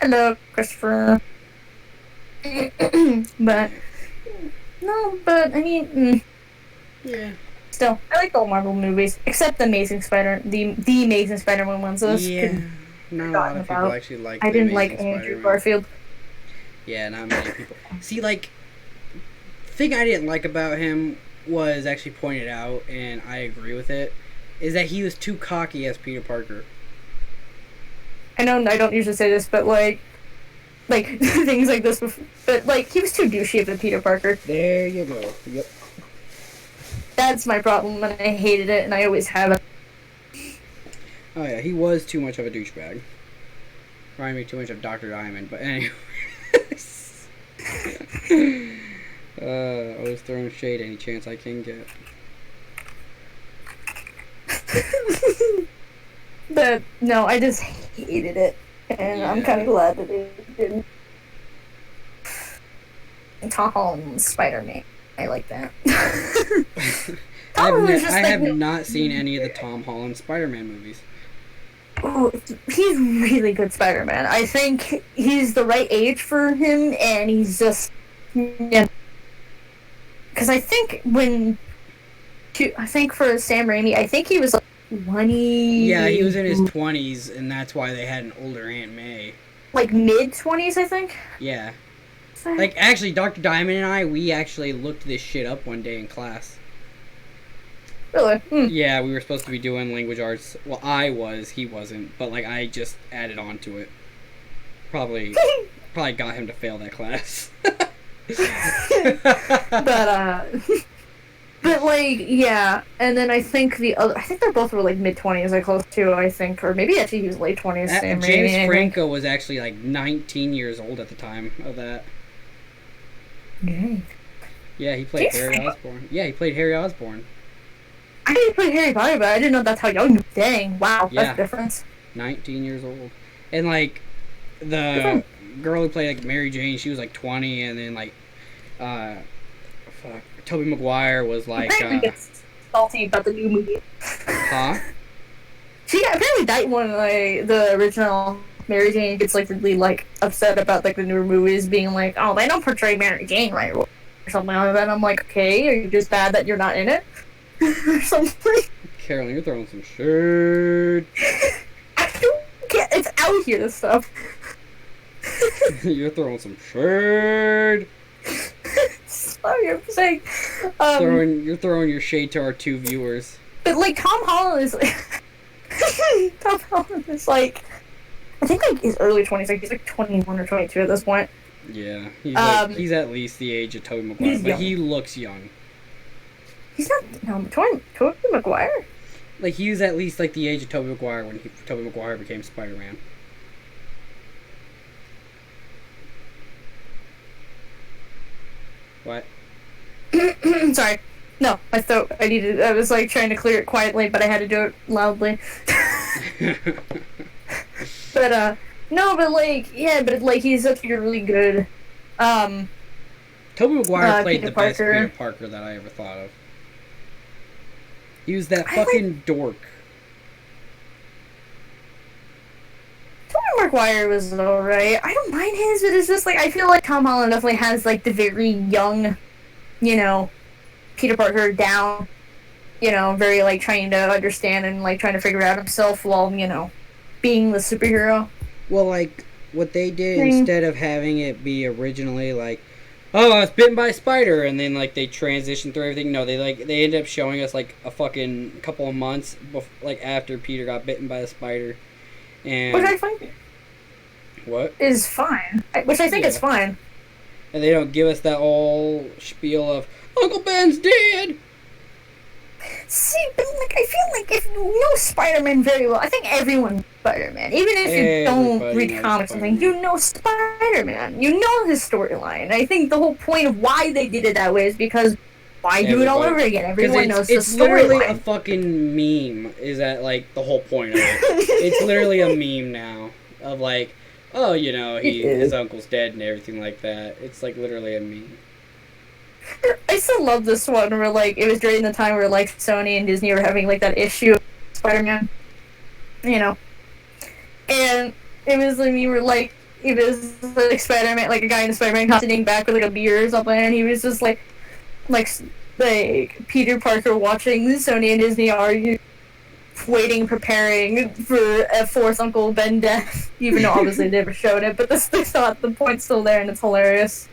Hello, Christopher. But, no, but, I mean, Yeah. still, I like all Marvel movies, except the Amazing the Amazing Spider-Man ones. Those Yeah. Not a lot of people about. actually like I the didn't like Amazing Andrew Spider-Man. Garfield. Yeah, not many people. See, like, the thing I didn't like about him was actually pointed out, and I agree with it, is that he was too cocky as Peter Parker. I know I don't usually say this, but like things like this. But like he was too douchey of a Peter Parker. There you go. Yep. That's my problem, and I hated it, and I always have it. Oh yeah, he was too much of a douchebag. Reminded me too much of Dr. Diamond, but anyway. I was throwing shade any chance I can get. But no, I just hated it, and I'm kind of glad that it didn't. And Tom Holland's Spider-Man, I like that. I have not seen any of the Tom Holland Spider-Man movies. Oh, he's really good Spider-Man. I think he's the right age for him, and he's just... Because I think for Sam Raimi, I think he was like 20... Yeah, he was in his 20s, and that's why they had an older Aunt May. Like mid-20s, I think? Yeah. Like, actually, Dr. Diamond and I, we actually looked this shit up one day in class. Really? Yeah, we were supposed to be doing language arts. Well, I was, he wasn't, but like I just added on to it. Probably got him to fail that class. But like, yeah. And then I think I think they're both were like mid-20s, like close to, I think, or maybe actually he was late 20s. Sam James Raimi, Franco was actually like 19 years old at the time of that. Dang. Yeah, he played James Harry Franco? Osborn. Yeah, he played Harry Osborn. I didn't play Harry Potter, but I didn't know that's how young you were. Dang, wow, Yeah. that's a difference. 19 years old. And like the Different. girl who played like Mary Jane, she was like 20, and then like Tobey Maguire was like Apparently gets salty about the new movie. huh? She apparently died when like the original Mary Jane gets like really like upset about like the newer movies being like, oh, they don't portray Mary Jane right or something like that. And I'm like, okay, are you just bad that you're not in it? Or something. Carolyn, you're throwing some shade. I don't get it's out here, this stuff. You're throwing some shade. Sorry, I'm saying. You're throwing your shade to our 2 viewers. But like Tom Holland is like Tom Holland is like I think like his early 20s, like he's like 21 or 22 at this point. Yeah, he's at least the age of Tobey Maguire, he's but young. he looks young. He's not, no, Tobey Maguire? Like, he was at least like the age of Tobey Maguire when Tobey Maguire became Spider-Man. What? Sorry. No, I thought I was like trying to clear it quietly, but I had to do it loudly. But, no, but like, yeah, but like he's such a really good, Tobey Maguire played Peter the best Parker. Peter Parker that I ever thought of. He was that I fucking dork. Tobey Maguire was alright. I don't mind his, but it's just like, I feel like Tom Holland definitely has like the very young, you know, Peter Parker down, you know, very like trying to understand and like trying to figure out himself while, you know, being the superhero. Well, like, what they did Thing. instead of having it be originally like, oh, I was bitten by a spider, and then like they transitioned through everything. No, they ended up showing us like a fucking couple of months like after Peter got bitten by the spider, and Which I think what? is fine. Which I think is fine. And they don't give us that whole spiel of Uncle Ben's dead. See, but like I feel like if you know Spider-Man very well, I think everyone Spider-Man, even if you don't Everybody read knows comics and things, Spider-Man. you know Spider-Man. You know his storyline. I think the whole point of why they did it that way is because why do it all over again? Everyone knows it's the literally a storyline. fucking meme. Is that like the whole point of it? It's literally a meme now of like, oh, you know, his uncle's dead and everything like that. It's like literally a meme. I still love this one where like it was during the time where like Sony and Disney were having like that issue of Spider-Man, you know, and it was like we were like it was like Spider-Man, like a guy in a Spider-Man costume sitting back with like a beer or something, and he was just like Peter Parker watching Sony and Disney argue, waiting, preparing for a fourth Uncle Ben death, even though obviously they never showed it, but the point's still there and it's hilarious.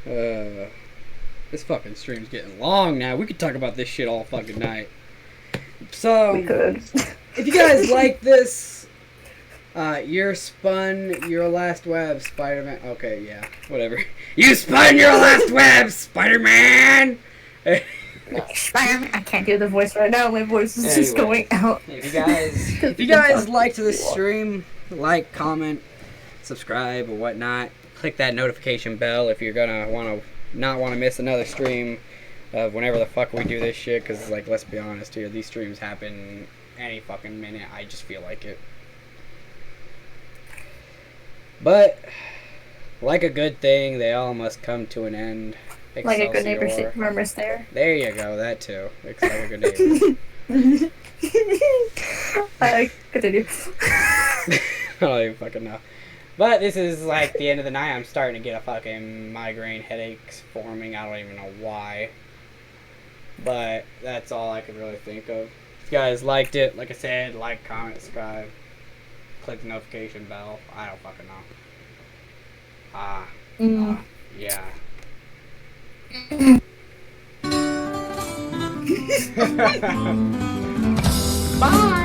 This fucking stream's getting long now. We could talk about this shit all fucking night. So, We could. if you guys like this, you spun your last web, Spider-Man. Okay, yeah, whatever. You spun your last web, Spider-Man! Spider-Man. I can't do the voice right now. My voice is just going out. If you guys liked this stream, like, comment, subscribe, or whatnot. Click that notification bell if you're gonna not want to miss another stream of whenever the fuck we do this shit. Because, like, let's be honest here, these streams happen any fucking minute. I just feel like it. But, like a good thing, they all must come to an end. Like a good neighbor, Excelsior. remember there. There you go, that too. It's like a good neighbor. Continue. I don't even fucking know. But this is like the end of the night. I'm starting to get a fucking migraine headaches forming. I don't even know why. But that's all I could really think of. If you guys liked it, like I said, like, comment, subscribe. Click the notification bell. I don't fucking know. Yeah. Bye!